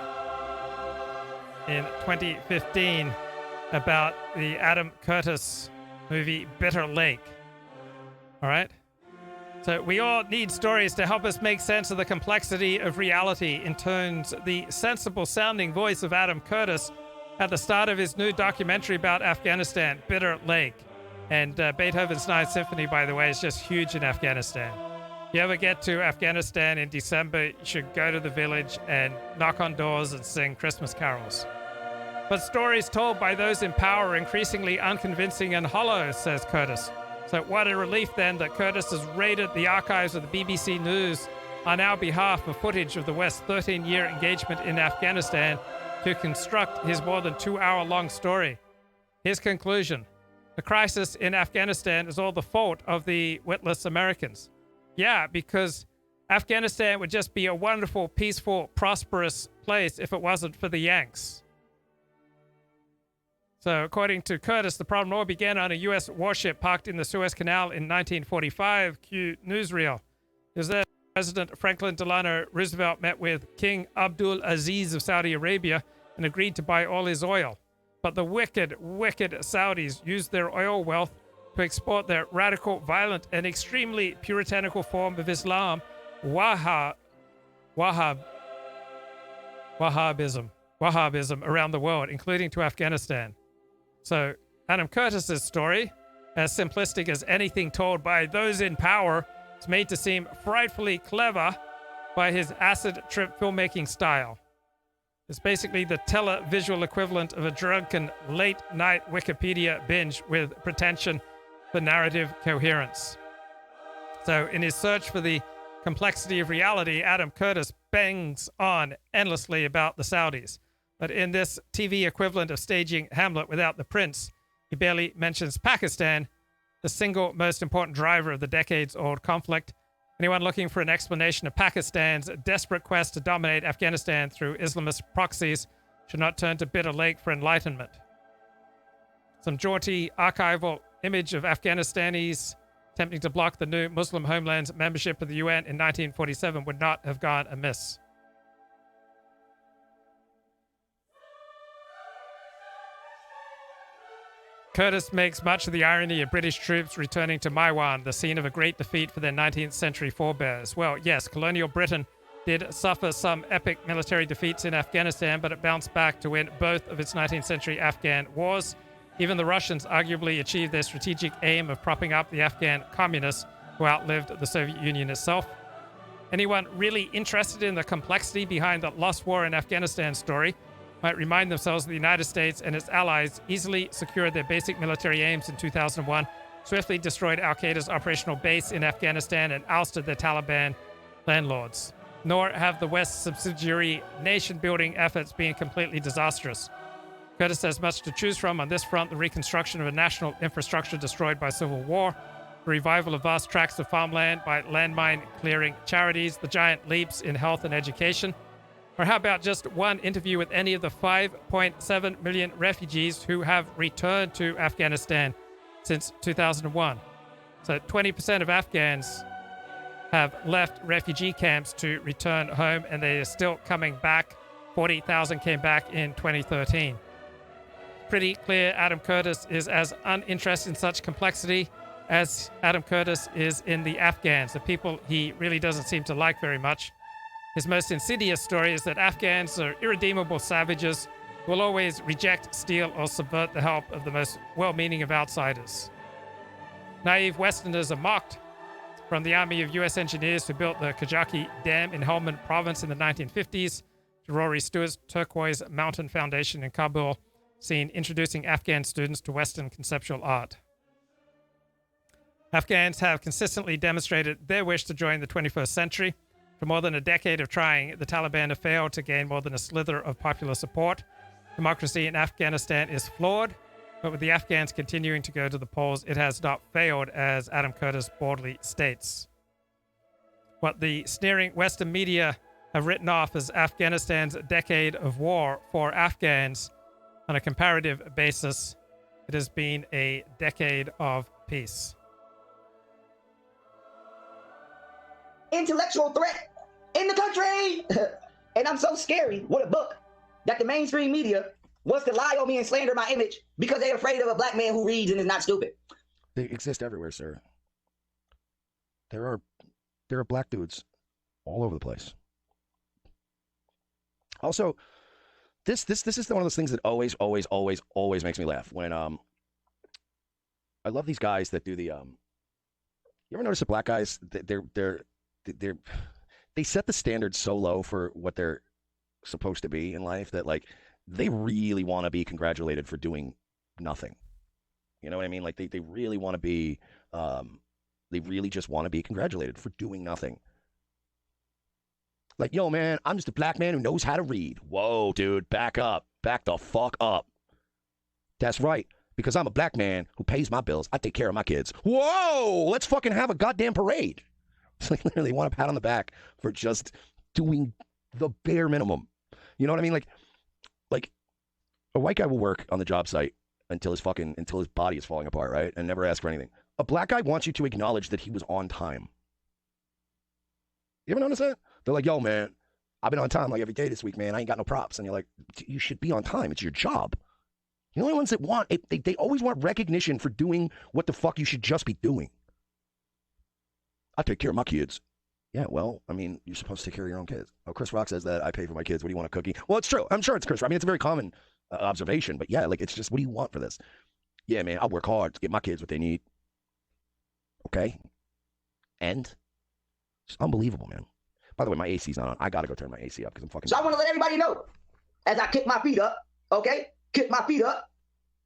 Speaker 1: in 2015 about the Adam Curtis movie Bitter Lake. All right? So we all need stories to help us make sense of the complexity of reality, intones the sensible-sounding voice of Adam Curtis at the start of his new documentary about Afghanistan, Bitter Lake. And Beethoven's Ninth Symphony, by the way, is just huge in Afghanistan. If you ever get to Afghanistan in December, you should go to the village and knock on doors and sing Christmas carols. But stories told by those in power are increasingly unconvincing and hollow, says Curtis. So what a relief then that Curtis has raided the archives of the BBC News on our behalf for footage of the West's 13-year engagement in Afghanistan to construct his more than 2-hour-long story. His conclusion: the crisis in Afghanistan is all the fault of the witless Americans. Yeah, because Afghanistan would just be a wonderful, peaceful, prosperous place if it wasn't for the Yanks. So according to Curtis, the problem all began on a U.S. warship parked in the Suez Canal in 1945. Cue newsreel. It was there President Franklin Delano Roosevelt met with King Abdul Aziz of Saudi Arabia and agreed to buy all his oil. But the wicked, wicked Saudis used their oil wealth to export their radical, violent, and extremely puritanical form of Islam, Wahhabism around the world, including to Afghanistan. So Adam Curtis's story as simplistic as anything told by those in power. It's made to seem frightfully clever by his acid trip filmmaking style. It's basically the televisual equivalent of a drunken late-night Wikipedia binge with pretension for narrative coherence. So in his search for the complexity of reality, Adam Curtis bangs on endlessly about the Saudis. But in this TV equivalent of staging Hamlet without the prince, he barely mentions Pakistan, the single most important driver of the decades-old conflict. Anyone looking for an explanation of Pakistan's desperate quest to dominate Afghanistan through Islamist proxies should not turn to Bitter Lake for enlightenment. Some jaunty archival image of Afghanistanis attempting to block the new Muslim homeland's membership of the UN in 1947 would not have gone amiss. Curtis makes much of the irony of British troops returning to Maiwan, the scene of a great defeat for their 19th century forebears. Well, yes, colonial Britain did suffer some epic military defeats in Afghanistan, but it bounced back to win both of its 19th century Afghan wars. Even the Russians arguably achieved their strategic aim of propping up the Afghan communists who outlived the Soviet Union itself. Anyone really interested in the complexity behind the lost war in Afghanistan story might remind themselves that the United States and its allies easily secured their basic military aims in 2001, swiftly destroyed al-Qaeda's operational base in Afghanistan, and ousted their Taliban landlords. Nor have the West's subsidiary nation-building efforts been completely disastrous. Curtis has much to choose from on this front: the reconstruction of a national infrastructure destroyed by civil war, the revival of vast tracts of farmland by landmine-clearing charities, the giant leaps in health and education. Or how about just one interview with any of the 5.7 million refugees who have returned to Afghanistan since 2001? So 20% of Afghans have left refugee camps to return home, and they are still coming back. 40,000 came back in 2013. Pretty clear Adam Curtis is as uninterested in such complexity as Adam Curtis is in the Afghans, the people he really doesn't seem to like very much. His most insidious story is that Afghans are irredeemable savages who will always reject, steal, or subvert the help of the most well-meaning of outsiders. Naive Westerners are mocked, from the army of U.S. engineers who built the Kajaki Dam in Helmand Province in the 1950s to Rory Stewart's Turquoise Mountain Foundation in Kabul, seen introducing Afghan students to Western conceptual art. Afghans have consistently demonstrated their wish to join the 21st century. For more than a decade of trying, the Taliban have failed to gain more than a slither of popular support. Democracy in Afghanistan is flawed, but with the Afghans continuing to go to the polls, it has not failed, as Adam Curtis boldly states. What the sneering Western media have written off as Afghanistan's decade of war for Afghans, on a comparative basis, it has been a decade of peace.
Speaker 8: Intellectual threat in the country. And I'm so scary with a book that the mainstream media wants to lie on me and slander my image because they're afraid of a black man who reads and is not stupid.
Speaker 7: They exist everywhere, sir. There are black dudes all over the place. Also, this is one of those things that always makes me laugh. When I love these guys that do the you ever notice that black guys, they set the standard so low for what they're supposed to be in life that, like, they really want to be congratulated for doing nothing. You know what I mean? Like, they really want to be, they really just want to be congratulated for doing nothing. Like, yo, man, I'm just a black man who knows how to read. Whoa, dude, back up. Back the fuck up. That's right. Because I'm a black man who pays my bills. I take care of my kids. Whoa, let's fucking have a goddamn parade. It's like, literally want a pat on the back for just doing the bare minimum. You know what I mean? Like a white guy will work on the job site until his body is falling apart, right? And never ask for anything. A black guy wants you to acknowledge that he was on time. You ever notice that? They're like, yo, man, I've been on time like every day this week, man. I ain't got no props. And you're like, you should be on time. It's your job. The only ones that want it, they always want recognition for doing what the fuck you should just be doing. I take care of my kids. Yeah, well, I mean, you're supposed to take care of your own kids. Oh, Chris Rock says that I pay for my kids. What do you want, a cookie? Well, it's true. I'm sure it's Chris. I mean, it's a very common observation, but yeah, like, it's just, what do you want for this? Yeah, man, I work hard to get my kids what they need. Okay? And it's unbelievable, man. By the way, my AC's not on. I gotta go turn my AC up because I'm fucking.
Speaker 8: So I want to let everybody know, as I kick my feet up, okay? Kick my feet up.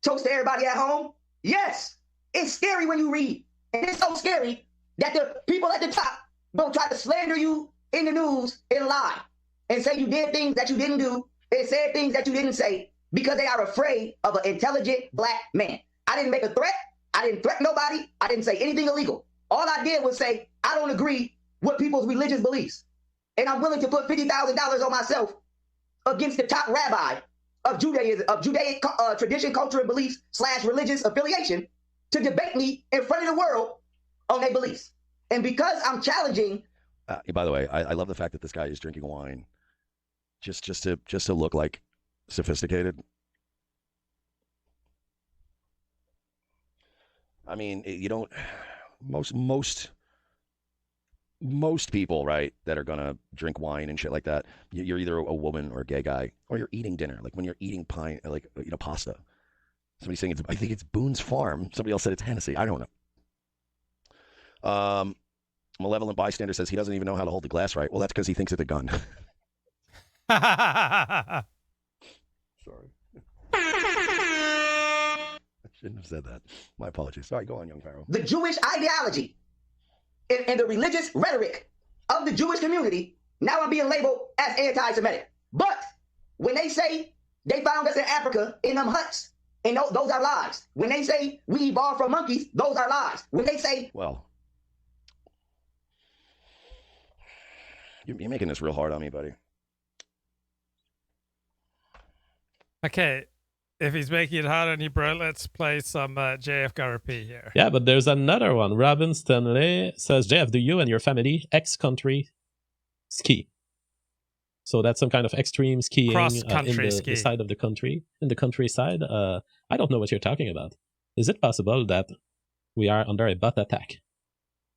Speaker 8: Toast to everybody at home. Yes, it's scary when you read. And it's so scary that the people at the top don't try to slander you in the news and lie and say you did things that you didn't do and said things that you didn't say because they are afraid of an intelligent black man. I didn't make a threat. I didn't threaten nobody. I didn't say anything illegal. All I did was say, I don't agree with people's religious beliefs. And I'm willing to put $50,000 on myself against the top rabbi of Judaism, of Judaic tradition, culture, and beliefs / religious affiliation to debate me in front of the world on their beliefs. And because I'm challenging.
Speaker 7: By the way, I love the fact that this guy is drinking wine just to look like sophisticated. I mean, you don't. Most people, right, that are gonna drink wine and shit like that, you're either a woman or a gay guy, or you're eating dinner. Like when you're eating pasta. Somebody's saying I think it's Boone's Farm. Somebody else said it's Hennessy. I don't know. Malevolent bystander says he doesn't even know how to hold the glass right. Well, that's because he thinks it's a gun. Sorry. I shouldn't have said that. My apologies. Sorry, go on, young Pharoah.
Speaker 8: The Jewish ideology and the religious rhetoric of the Jewish community, now I'm being labeled as anti-Semitic. But when they say they found us in Africa in them huts, and those are lies. When they say we evolved from monkeys, those are lies. When they say...
Speaker 7: Well, you're making this real hard on me, buddy.
Speaker 1: Okay, if he's making it hard on you, bro, let's play some JF Gariepy here.
Speaker 9: Yeah, but there's another one. Robin Stanley says, JF, do you and your family X-country ski? So that's some kind of extreme skiing
Speaker 1: Cross-country
Speaker 9: in the side of the country, in the countryside. I don't know what you're talking about. Is it possible that we are under a bot attack?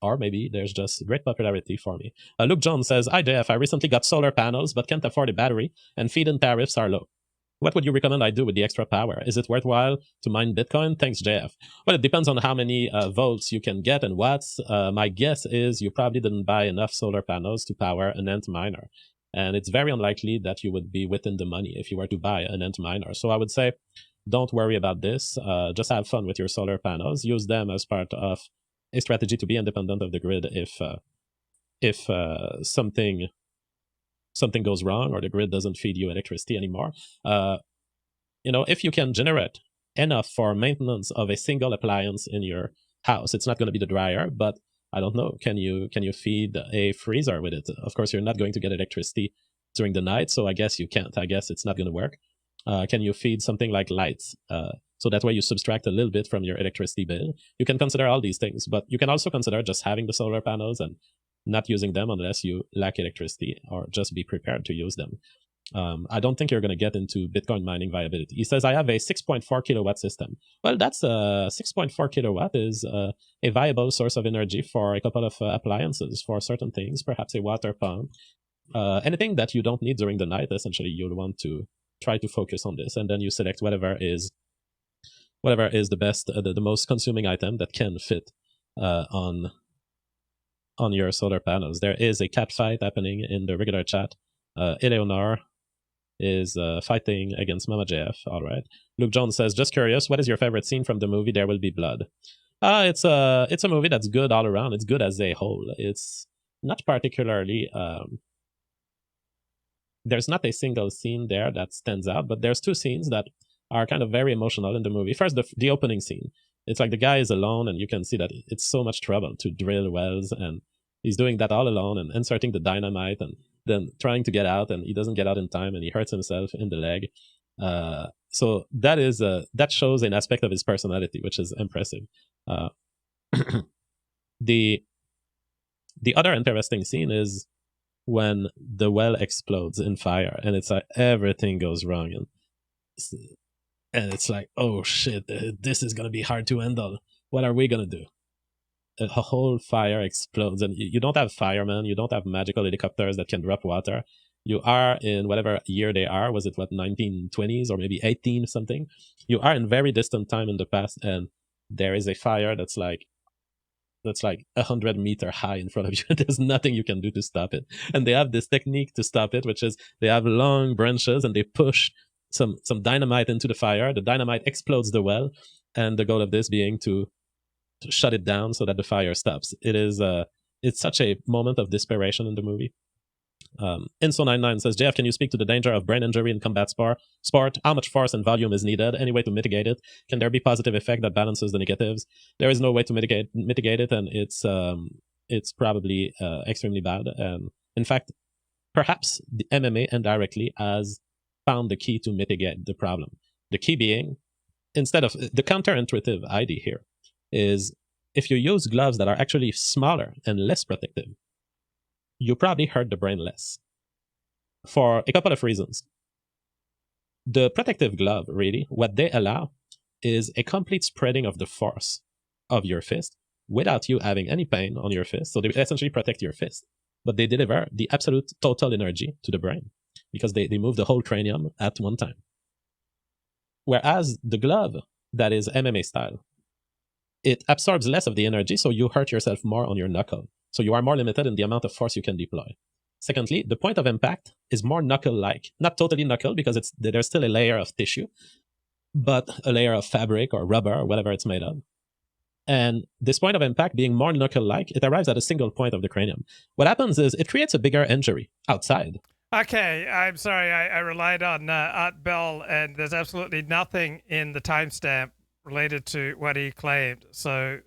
Speaker 9: Or maybe there's just great popularity for me. Luke Jones says, hi, JF, I recently got solar panels, but can't afford a battery, and feed-in tariffs are low. What would you recommend I do with the extra power? Is it worthwhile to mine Bitcoin? Thanks, JF. Well, it depends on how many volts you can get and watts. My guess is you probably didn't buy enough solar panels to power an Ant miner. And it's very unlikely that you would be within the money if you were to buy an Ant miner. So I would say, don't worry about this. Just have fun with your solar panels. Use them as part of a strategy to be independent of the grid if something goes wrong or the grid doesn't feed you electricity anymore. If you can generate enough for maintenance of a single appliance in your house, it's not going to be the dryer, but I don't know, can you feed a freezer with it? Of course, you're not going to get electricity during the night, so I guess you can't. I guess it's not going to work. Can you feed something like lights? So that way you subtract a little bit from your electricity bill. You can consider all these things, but you can also consider just having the solar panels and not using them unless you lack electricity, or just be prepared to use them. I don't think you're going to get into Bitcoin mining viability. He says, I have a 6.4 kilowatt system. Well, that's 6.4 kilowatt is a viable source of energy for a couple of appliances for certain things, perhaps a water pump. Anything that you don't need during the night, essentially, you'll want to try to focus on this, and then you select whatever is the best, the most consuming item that can fit on your solar panels. There is a cat fight happening in the regular chat. Eleonore is fighting against Mama JF. All right. Luke Jones says, just curious, what is your favorite scene from the movie There Will Be Blood? It's a movie that's good all around. It's good as a whole. It's not particularly... there's not a single scene there that stands out, but there's two scenes that are kind of very emotional in the movie. First, the opening scene. It's like the guy is alone, and you can see that it's so much trouble to drill wells, and he's doing that all alone and inserting the dynamite and then trying to get out, and he doesn't get out in time, and he hurts himself in the leg. So that shows an aspect of his personality, which is impressive. The other interesting scene is when the well explodes in fire, and it's like everything goes wrong, and it's like, oh shit, this is gonna be hard to handle. What are we gonna do? A whole fire explodes, and you don't have firemen, you don't have magical helicopters that can drop water. You are in whatever year they are. Was it what, 1920s or maybe 18 something? You are in very distant time in the past, and there is a fire that's like 100-meter high in front of you. There's nothing you can do to stop it. And they have this technique to stop it, which is they have long branches and they push some dynamite into the fire. The dynamite explodes the well, and the goal of this being to shut it down so that the fire stops. It's such a moment of desperation in the movie. Inso99 says, JF, can you speak to the danger of brain injury in combat sport? How much force and volume is needed? Any way to mitigate it? Can there be positive effect that balances the negatives? There is no way to mitigate it, and it's probably extremely bad. And in fact, perhaps the MMA indirectly has found the key to mitigate the problem. The key being, instead of the counterintuitive idea here, is if you use gloves that are actually smaller and less protective, you probably hurt the brain less. For a couple of reasons. The protective glove, really, what they allow is a complete spreading of the force of your fist without you having any pain on your fist. So they essentially protect your fist. But they deliver the absolute total energy to the brain because they move the whole cranium at one time. Whereas the glove that is MMA style, it absorbs less of the energy, so you hurt yourself more on your knuckle. So you are more limited in the amount of force you can deploy. Secondly, the point of impact is more knuckle-like. Not totally knuckle, because there's still a layer of tissue, but a layer of fabric or rubber or whatever it's made of. And this point of impact being more knuckle-like, it arrives at a single point of the cranium. What happens is it creates a bigger injury outside.
Speaker 1: Okay, I'm sorry. I relied on Art Bell, and there's absolutely nothing in the timestamp related to what he claimed. So,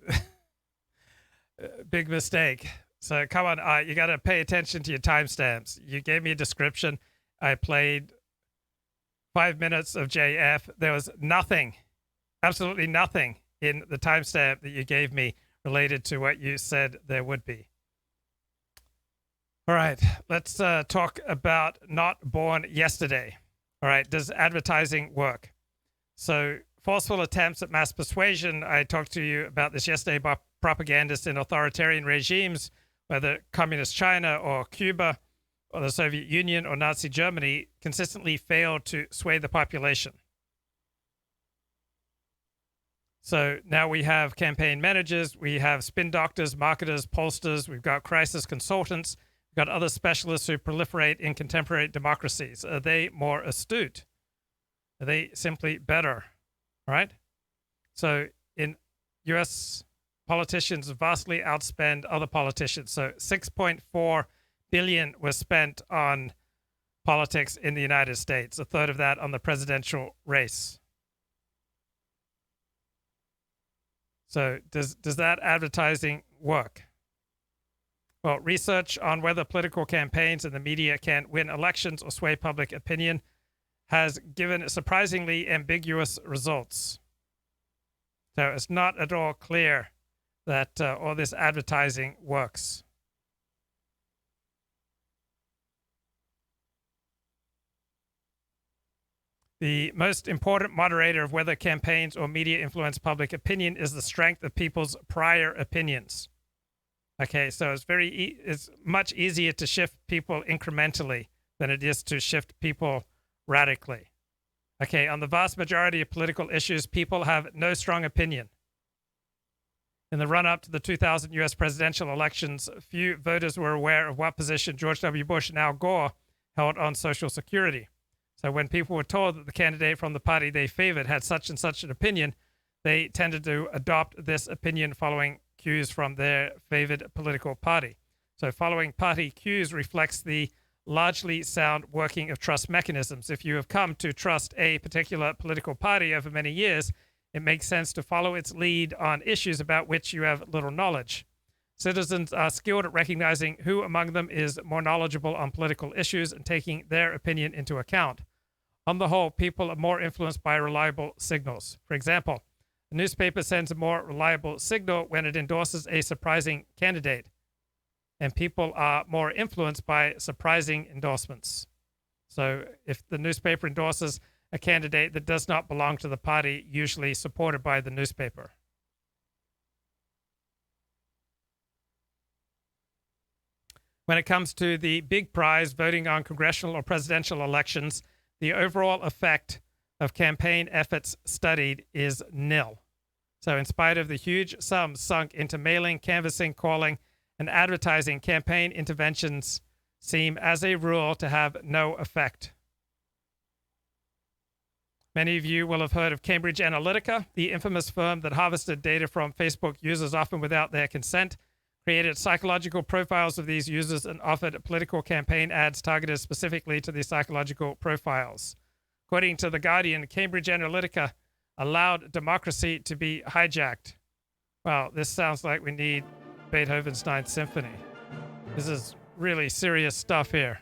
Speaker 1: big mistake. So, come on, you got to pay attention to your timestamps. You gave me a description. I played 5 minutes of JF. There was nothing, absolutely nothing in the timestamp that you gave me related to what you said there would be. All right, let's talk about Not Born Yesterday. All right, does advertising work? So, forceful attempts at mass persuasion. I talked to you about this yesterday by propagandists in authoritarian regimes, whether communist China or Cuba or the Soviet Union or Nazi Germany, consistently failed to sway the population. So now we have campaign managers, we have spin doctors, marketers, pollsters, we've got crisis consultants, we've got other specialists who proliferate in contemporary democracies. Are they more astute? Are they simply better? Right? So in US, politicians vastly outspend other politicians. So $6.4 billion was spent on politics in the United States, a third of that on the presidential race. So does that advertising work? Well, research on whether political campaigns and the media can win elections or sway public opinion has given surprisingly ambiguous results. So it's not at all clear that all this advertising works. The most important moderator of whether campaigns or media influence public opinion is the strength of people's prior opinions. Okay, so it's much easier to shift people incrementally than it is to shift people radically. Okay, on the vast majority of political issues, people have no strong opinion. In the run-up to the 2000 U.S. presidential elections, few voters were aware of what position George W. Bush and Al Gore held on Social Security. So when people were told that the candidate from the party they favored had such and such an opinion, they tended to adopt this opinion following cues from their favored political party. So following party cues reflects the largely sound working of trust mechanisms. If you have come to trust a particular political party over many years, it makes sense to follow its lead on issues about which you have little knowledge. Citizens are skilled at recognizing who among them is more knowledgeable on political issues and taking their opinion into account. On the whole, people are more influenced by reliable signals. For example, a newspaper sends a more reliable signal when it endorses a surprising candidate, and people are more influenced by surprising endorsements. So if the newspaper endorses a candidate that does not belong to the party usually supported by the newspaper. When it comes to the big prize, voting on congressional or presidential elections, the overall effect of campaign efforts studied is nil. So in spite of the huge sums sunk into mailing, canvassing, calling, and advertising, campaign interventions seem, as a rule, to have no effect. Many of you will have heard of Cambridge Analytica, the infamous firm that harvested data from Facebook users, often without their consent, created psychological profiles of these users, and offered political campaign ads targeted specifically to these psychological profiles. According to The Guardian, Cambridge Analytica allowed democracy to be hijacked. Well, this sounds like we need Beethoven's Ninth Symphony. This is really serious stuff here.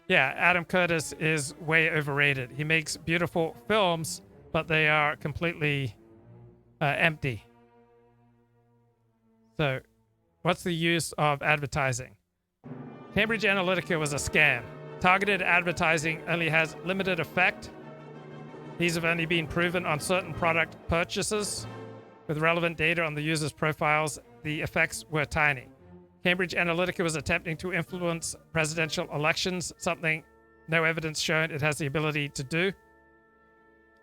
Speaker 1: Yeah, Adam Curtis is way overrated. He makes beautiful films, but they are completely empty. So, what's the use of advertising? Cambridge Analytica was a scam. Targeted advertising only has limited effect. These have only been proven on certain product purchases. With relevant data on the users' profiles, the effects were tiny. Cambridge Analytica was attempting to influence presidential elections, something no evidence shown it has the ability to do.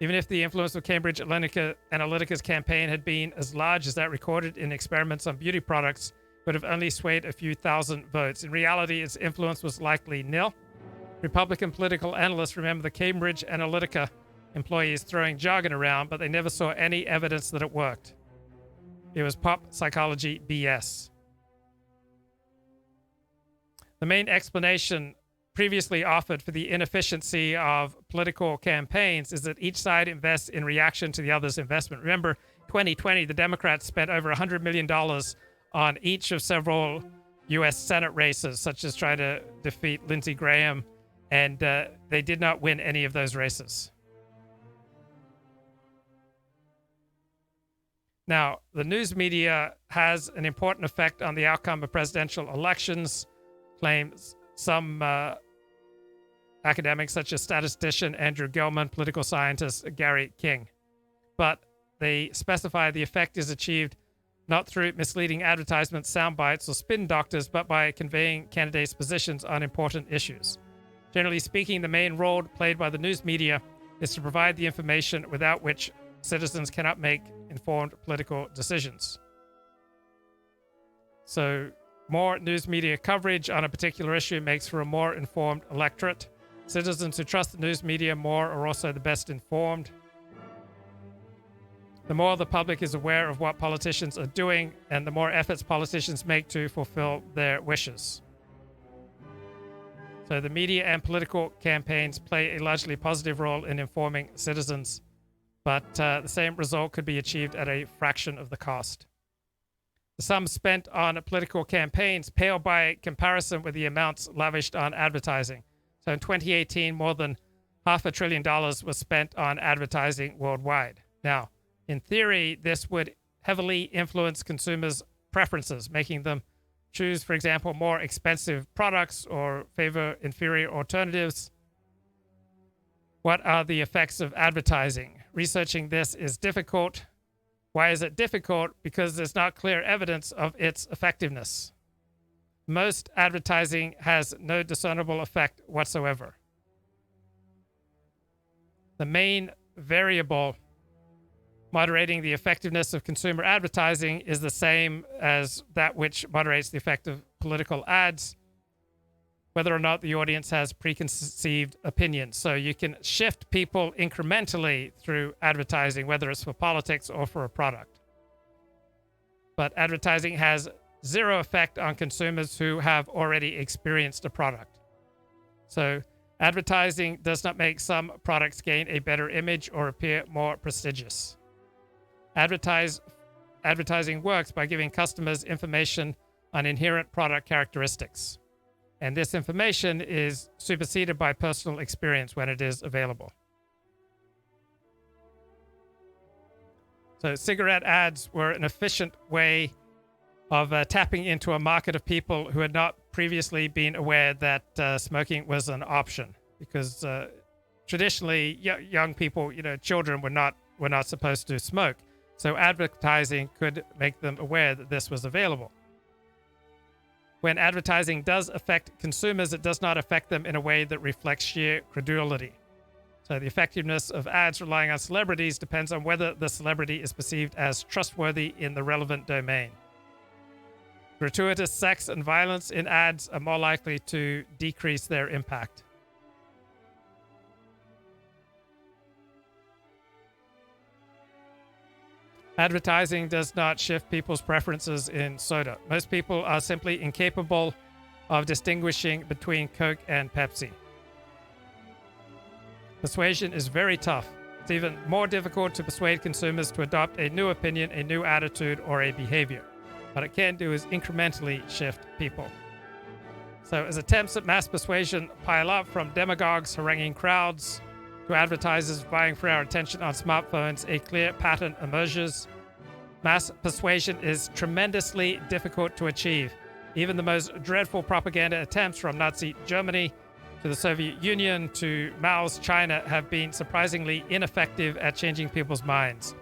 Speaker 1: Even if the influence of Cambridge Analytica's campaign had been as large as that recorded in experiments on beauty products, it would have only swayed a few thousand votes. In reality, its influence was likely nil. Republican political analysts remember the Cambridge Analytica employees throwing jargon around, but they never saw any evidence that it worked. It was pop psychology BS. The main explanation previously offered for the inefficiency of political campaigns is that each side invests in reaction to the other's investment. Remember, 2020, the Democrats spent over $100 million on each of several U.S. Senate races, such as trying to defeat Lindsey Graham, and they did not win any of those races. Now, the news media has an important effect on the outcome of presidential elections, claims some academics such as statistician Andrew Gilman, political scientist Gary King. But they specify the effect is achieved not through misleading advertisements, sound bites, or spin doctors, but by conveying candidates' positions on important issues. Generally speaking, the main role played by the news media is to provide the information without which citizens cannot make informed political decisions. So, more news media coverage on a particular issue makes for a more informed electorate. Citizens who trust the news media more are also the best informed. The more the public is aware of what politicians are doing, and the more efforts politicians make to fulfill their wishes. So the media and political campaigns play a largely positive role in informing citizens, but the same result could be achieved at a fraction of the cost. The sums spent on political campaigns pale by comparison with the amounts lavished on advertising. So in 2018, more than $500 billion was spent on advertising worldwide. Now, in theory, this would heavily influence consumers' preferences, making them choose, for example, more expensive products or favor inferior alternatives. What are the effects of advertising? Researching this is difficult. Why is it difficult? Because there's not clear evidence of its effectiveness. Most advertising has no discernible effect whatsoever. The main variable moderating the effectiveness of consumer advertising is the same as that which moderates the effect of political ads, whether or not the audience has preconceived opinions. So you can shift people incrementally through advertising, whether it's for politics or for a product. But advertising has zero effect on consumers who have already experienced a product. So advertising does not make some products gain a better image or appear more prestigious. Advertising works by giving customers information on inherent product characteristics. And this information is superseded by personal experience when it is available. So cigarette ads were an efficient way of tapping into a market of people who had not previously been aware that smoking was an option. Because traditionally, young people, children were not supposed to smoke. So advertising could make them aware that this was available. When advertising does affect consumers, it does not affect them in a way that reflects sheer credulity. So the effectiveness of ads relying on celebrities depends on whether the celebrity is perceived as trustworthy in the relevant domain. Gratuitous sex and violence in ads are more likely to decrease their impact. Advertising does not shift people's preferences in soda. Most people are simply incapable of distinguishing between Coke and Pepsi. Persuasion is very tough. It's even more difficult to persuade consumers to adopt a new opinion, a new attitude, or a behavior. What it can do is incrementally shift people. So as attempts at mass persuasion pile up, from demagogues haranguing crowds to advertisers vying for our attention on smartphones, a clear pattern emerges. Mass persuasion is tremendously difficult to achieve. Even the most dreadful propaganda attempts, from Nazi Germany to the Soviet Union to Mao's China, have been surprisingly ineffective at changing people's minds.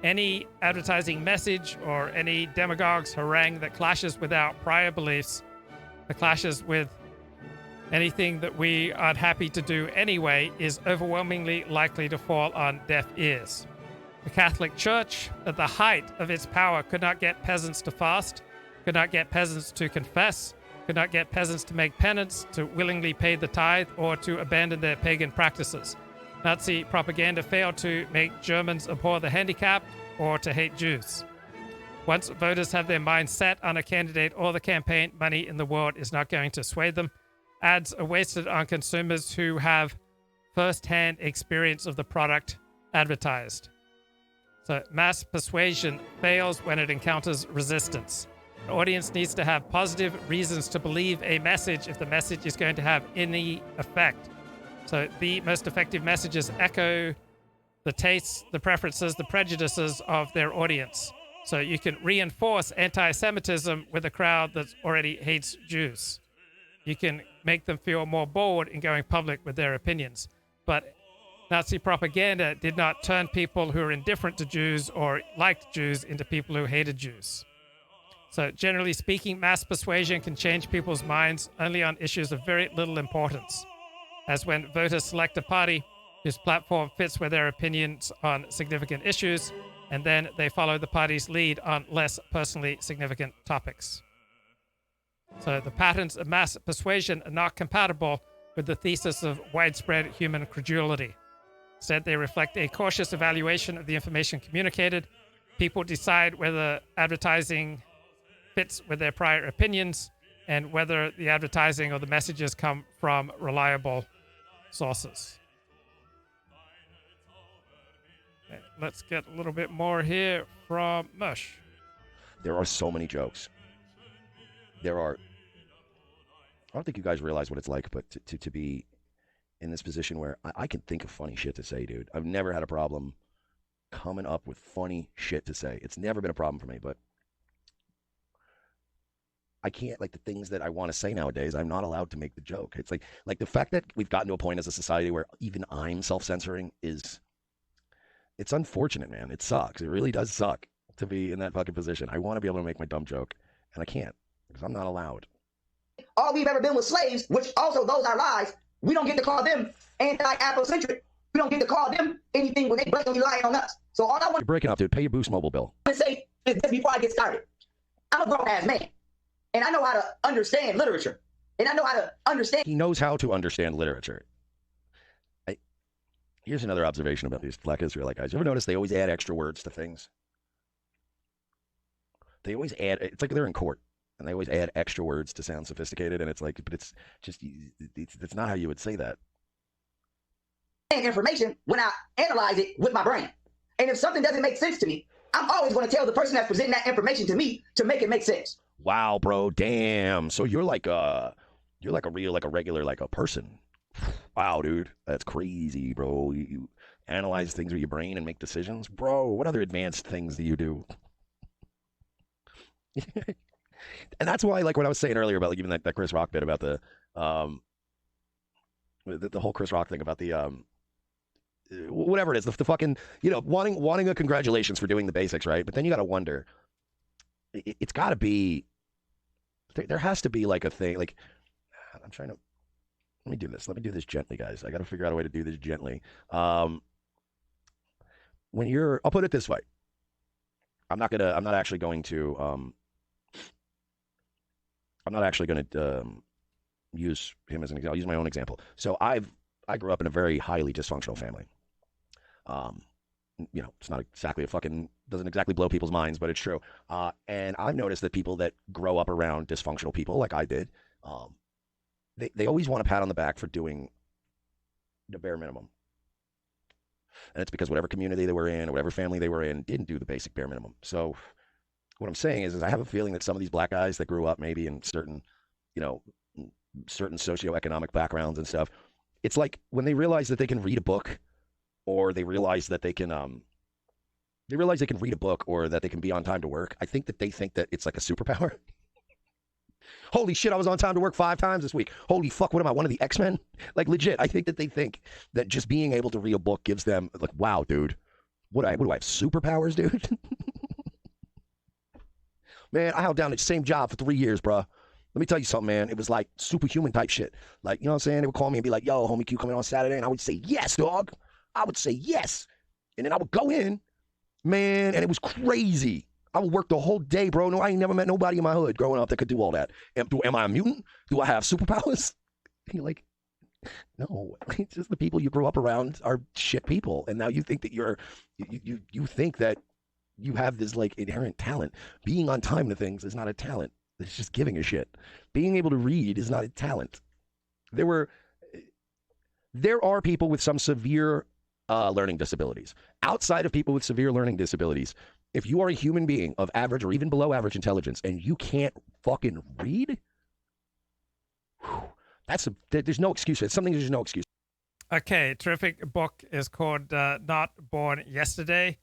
Speaker 1: Any advertising message or any demagogue's harangue that clashes with our prior beliefs, that clashes with anything that we are happy to do anyway, is overwhelmingly likely to fall on deaf ears. The Catholic Church, at the height of its power, could not get peasants to fast, could not get peasants to confess, could not get peasants to make penance, to willingly pay the tithe, or to abandon their pagan practices. Nazi propaganda failed to make Germans abhor the handicapped or to hate Jews. Once voters have their minds set on a candidate or the campaign, money in the world is not going to sway them. Ads are wasted on consumers who have first-hand experience of the product advertised. So mass persuasion fails when it encounters resistance. The audience needs to have positive reasons to believe a message if the message is going to have any effect. So the most effective messages echo the tastes, the preferences, the prejudices of their audience. So you can reinforce anti-Semitism with a crowd that already hates Jews. You can make them feel more bold in going public with their opinions. But Nazi propaganda did not turn people who are indifferent to Jews or liked Jews into people who hated Jews. So generally speaking, mass persuasion can change people's minds only on issues of very little importance, as when voters select a party whose platform fits with their opinions on significant issues, and then they follow the party's lead on less personally significant topics. So the patterns of mass persuasion are not compatible with the thesis of widespread human credulity. Instead, they reflect a cautious evaluation of the information communicated. People decide whether advertising fits with their prior opinions and whether the advertising or the messages come from reliable sources. Okay, let's get a little bit more here from Mersh.
Speaker 7: There are so many jokes. I don't think you guys realize what it's like, but to be in this position where I can think of funny shit to say, dude. I've never had a problem coming up with funny shit to say. It's never been a problem for me, but I can't, like, the things that I want to say nowadays, I'm not allowed to make the joke. It's like the fact that we've gotten to a point as a society where even I'm self-censoring it's unfortunate, man. It sucks. It really does suck to be in that fucking position. I want to be able to make my dumb joke, and I can't because I'm not allowed.
Speaker 8: All we've ever been was slaves, which also those are lies. We don't get to call them anti-Afrocentric. We don't get to call them anything when they blatantly lie on us. So all I want
Speaker 7: You're breaking up, dude. Pay your Boost Mobile bill.
Speaker 8: to say is this before I get started. I'm a grown-ass man, and I know how to understand literature, and I know how to understand.
Speaker 7: He knows how to understand literature. Here's another observation about these Black Israelite guys. You ever notice they always add extra words to things? They always add, it's like they're in court, and they always add extra words to sound sophisticated, and it's like, but it's just, it's not how you would say that.
Speaker 8: Information when I analyze it with my brain. And if something doesn't make sense to me, I'm always going to tell the person that's presenting that information to me to make it make sense.
Speaker 7: Wow, bro, damn. So you're like a regular, like a person. Wow, dude, that's crazy, bro. You analyze things with your brain and make decisions, bro. What other advanced things do you do? And that's why, like what I was saying earlier about like even that Chris Rock bit about the whole Chris Rock thing about the whatever it is, the fucking, you know, wanting a congratulations for doing the basics, right? But then you got to wonder, it's got to be There has to be like a thing. Like, I'm trying to. Let me do this. Let me do this gently, guys. I got to figure out a way to do this gently. When you're, I'll put it this way. I'm not actually going to use him as an example. I'll use my own example. So I grew up in a very highly dysfunctional family. It's not exactly doesn't exactly blow people's minds, but it's true. And I've noticed that people that grow up around dysfunctional people, like I did, they always want a pat on the back for doing the bare minimum. And it's because whatever community they were in or whatever family they were in didn't do the basic bare minimum. So what I'm saying is I have a feeling that some of these black guys that grew up maybe in certain socioeconomic backgrounds and stuff, it's like when they realize that they can read a book, or they realize that they can read a book, or that they can be on time to work, I think that they think that it's like a superpower. Holy shit, I was on time to work 5 times this week. Holy fuck, what am I, one of the X-Men? Like, legit, I think that they think that just being able to read a book gives them, like, wow, dude, what do I have, superpowers, dude? Man, I held down the same job for 3 years, bruh. Let me tell you something, man. It was like superhuman type shit. Like, you know what I'm saying? They would call me and be like, yo, homie, Q coming on Saturday? And I would say, yes, dog. I would say yes. And then I would go in, man, and it was crazy. I would work the whole day, bro. No, I ain't never met nobody in my hood growing up that could do all that. Am I a mutant? Do I have superpowers? You're like, no. It's just the people you grew up around are shit people. And now you think that you think that you have this like inherent talent. Being on time to things is not a talent. It's just giving a shit. Being able to read is not a talent. There are people with some severe learning disabilities. Outside of people with severe learning disabilities, if you are a human being of average or even below average intelligence and you can't fucking read, there's no excuse. It's something there's no excuse.
Speaker 1: Okay, terrific book is called Not Born Yesterday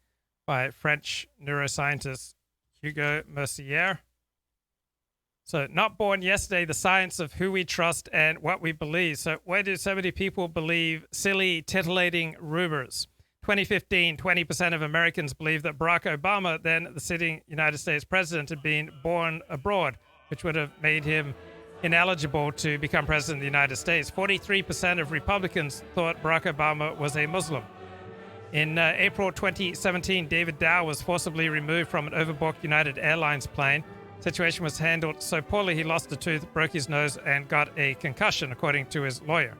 Speaker 1: by French neuroscientist Hugo Mercier. So, Not Born Yesterday, the science of who we trust and what we believe. So, why do so many people believe silly, titillating rumors? 2015, 20% of Americans believe that Barack Obama, then the sitting United States president, had been born abroad, which would have made him ineligible to become president of the United States. 43% of Republicans thought Barack Obama was a Muslim. In April 2017, David Dow was forcibly removed from an overbooked United Airlines plane. The situation was handled so poorly he lost a tooth, broke his nose, and got a concussion, according to his lawyer.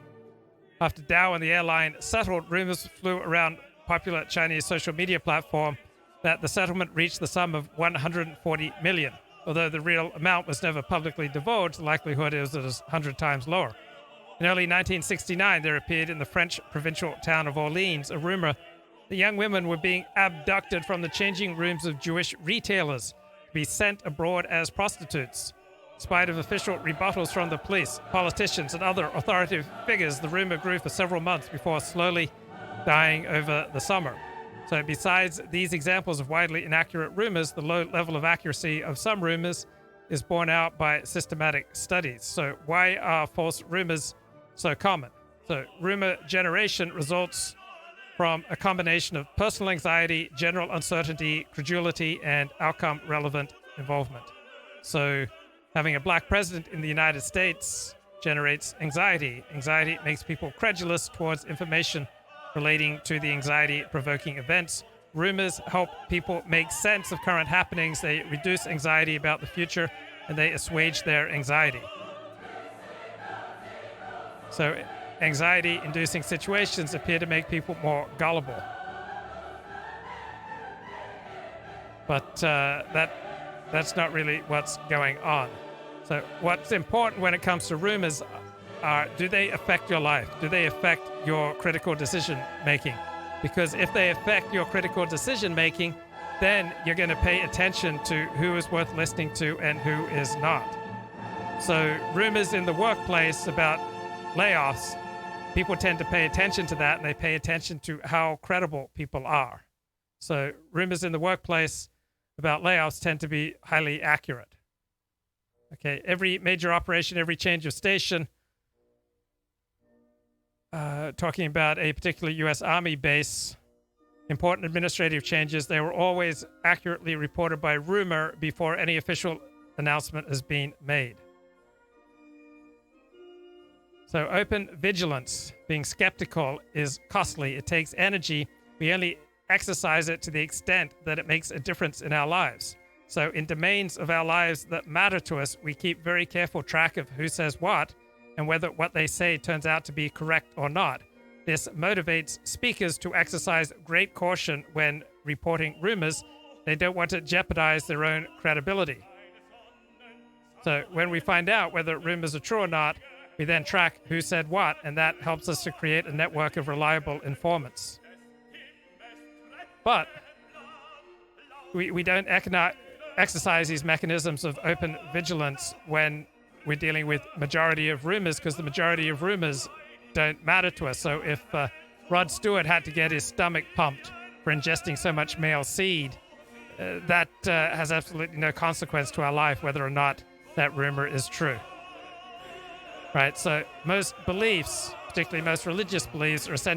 Speaker 1: After Dow and the airline settled, rumors flew around popular Chinese social media platform that the settlement reached the sum of $140 million. Although the real amount was never publicly divulged, the likelihood is that it's 100 times lower. In early 1969, there appeared in the French provincial town of Orleans a rumor that young women were being abducted from the changing rooms of Jewish retailers to be sent abroad as prostitutes. In spite of official rebuttals from the police, politicians, and other authoritative figures, the rumor grew for several months before slowly dying over the summer. So besides these examples of widely inaccurate rumors, the low level of accuracy of some rumors is borne out by systematic studies. So why are false rumors so common? So rumor generation results from a combination of personal anxiety, general uncertainty, credulity, and outcome-relevant involvement. So having a black president in the United States generates anxiety. Anxiety makes people credulous towards information relating to the anxiety-provoking events. Rumors help people make sense of current happenings. They reduce anxiety about the future, and they assuage their anxiety. So anxiety-inducing situations appear to make people more gullible. But that's not really what's going on. So what's important when it comes to rumors are, do they affect your life? Do they affect your critical decision making? Because if they affect your critical decision making, then you're going to pay attention to who is worth listening to and who is not. So rumors in the workplace about layoffs, people tend to pay attention to that, and they pay attention to how credible people are. So rumors in the workplace about layoffs tend to be highly accurate. Okay, every major operation, every change of station, talking about a particular U.S. Army base, important administrative changes, they were always accurately reported by rumor before any official announcement has been made. So open vigilance, being skeptical, is costly. It takes energy. We only exercise it to the extent that it makes a difference in our lives. So in domains of our lives that matter to us, we keep very careful track of who says what and whether what they say turns out to be correct or not. This motivates speakers to exercise great caution when reporting rumors. They don't want to jeopardize their own credibility. So when we find out whether rumors are true or not, we then track who said what, and that helps us to create a network of reliable informants. But we don't exercise these mechanisms of open vigilance when we're dealing with majority of rumors, because the majority of rumors don't matter to us. So if Rod Stewart had to get his stomach pumped for ingesting so much male seed, that has absolutely no consequence to our life, whether or not that rumor is true. Right? So most beliefs, particularly most religious beliefs, are essentially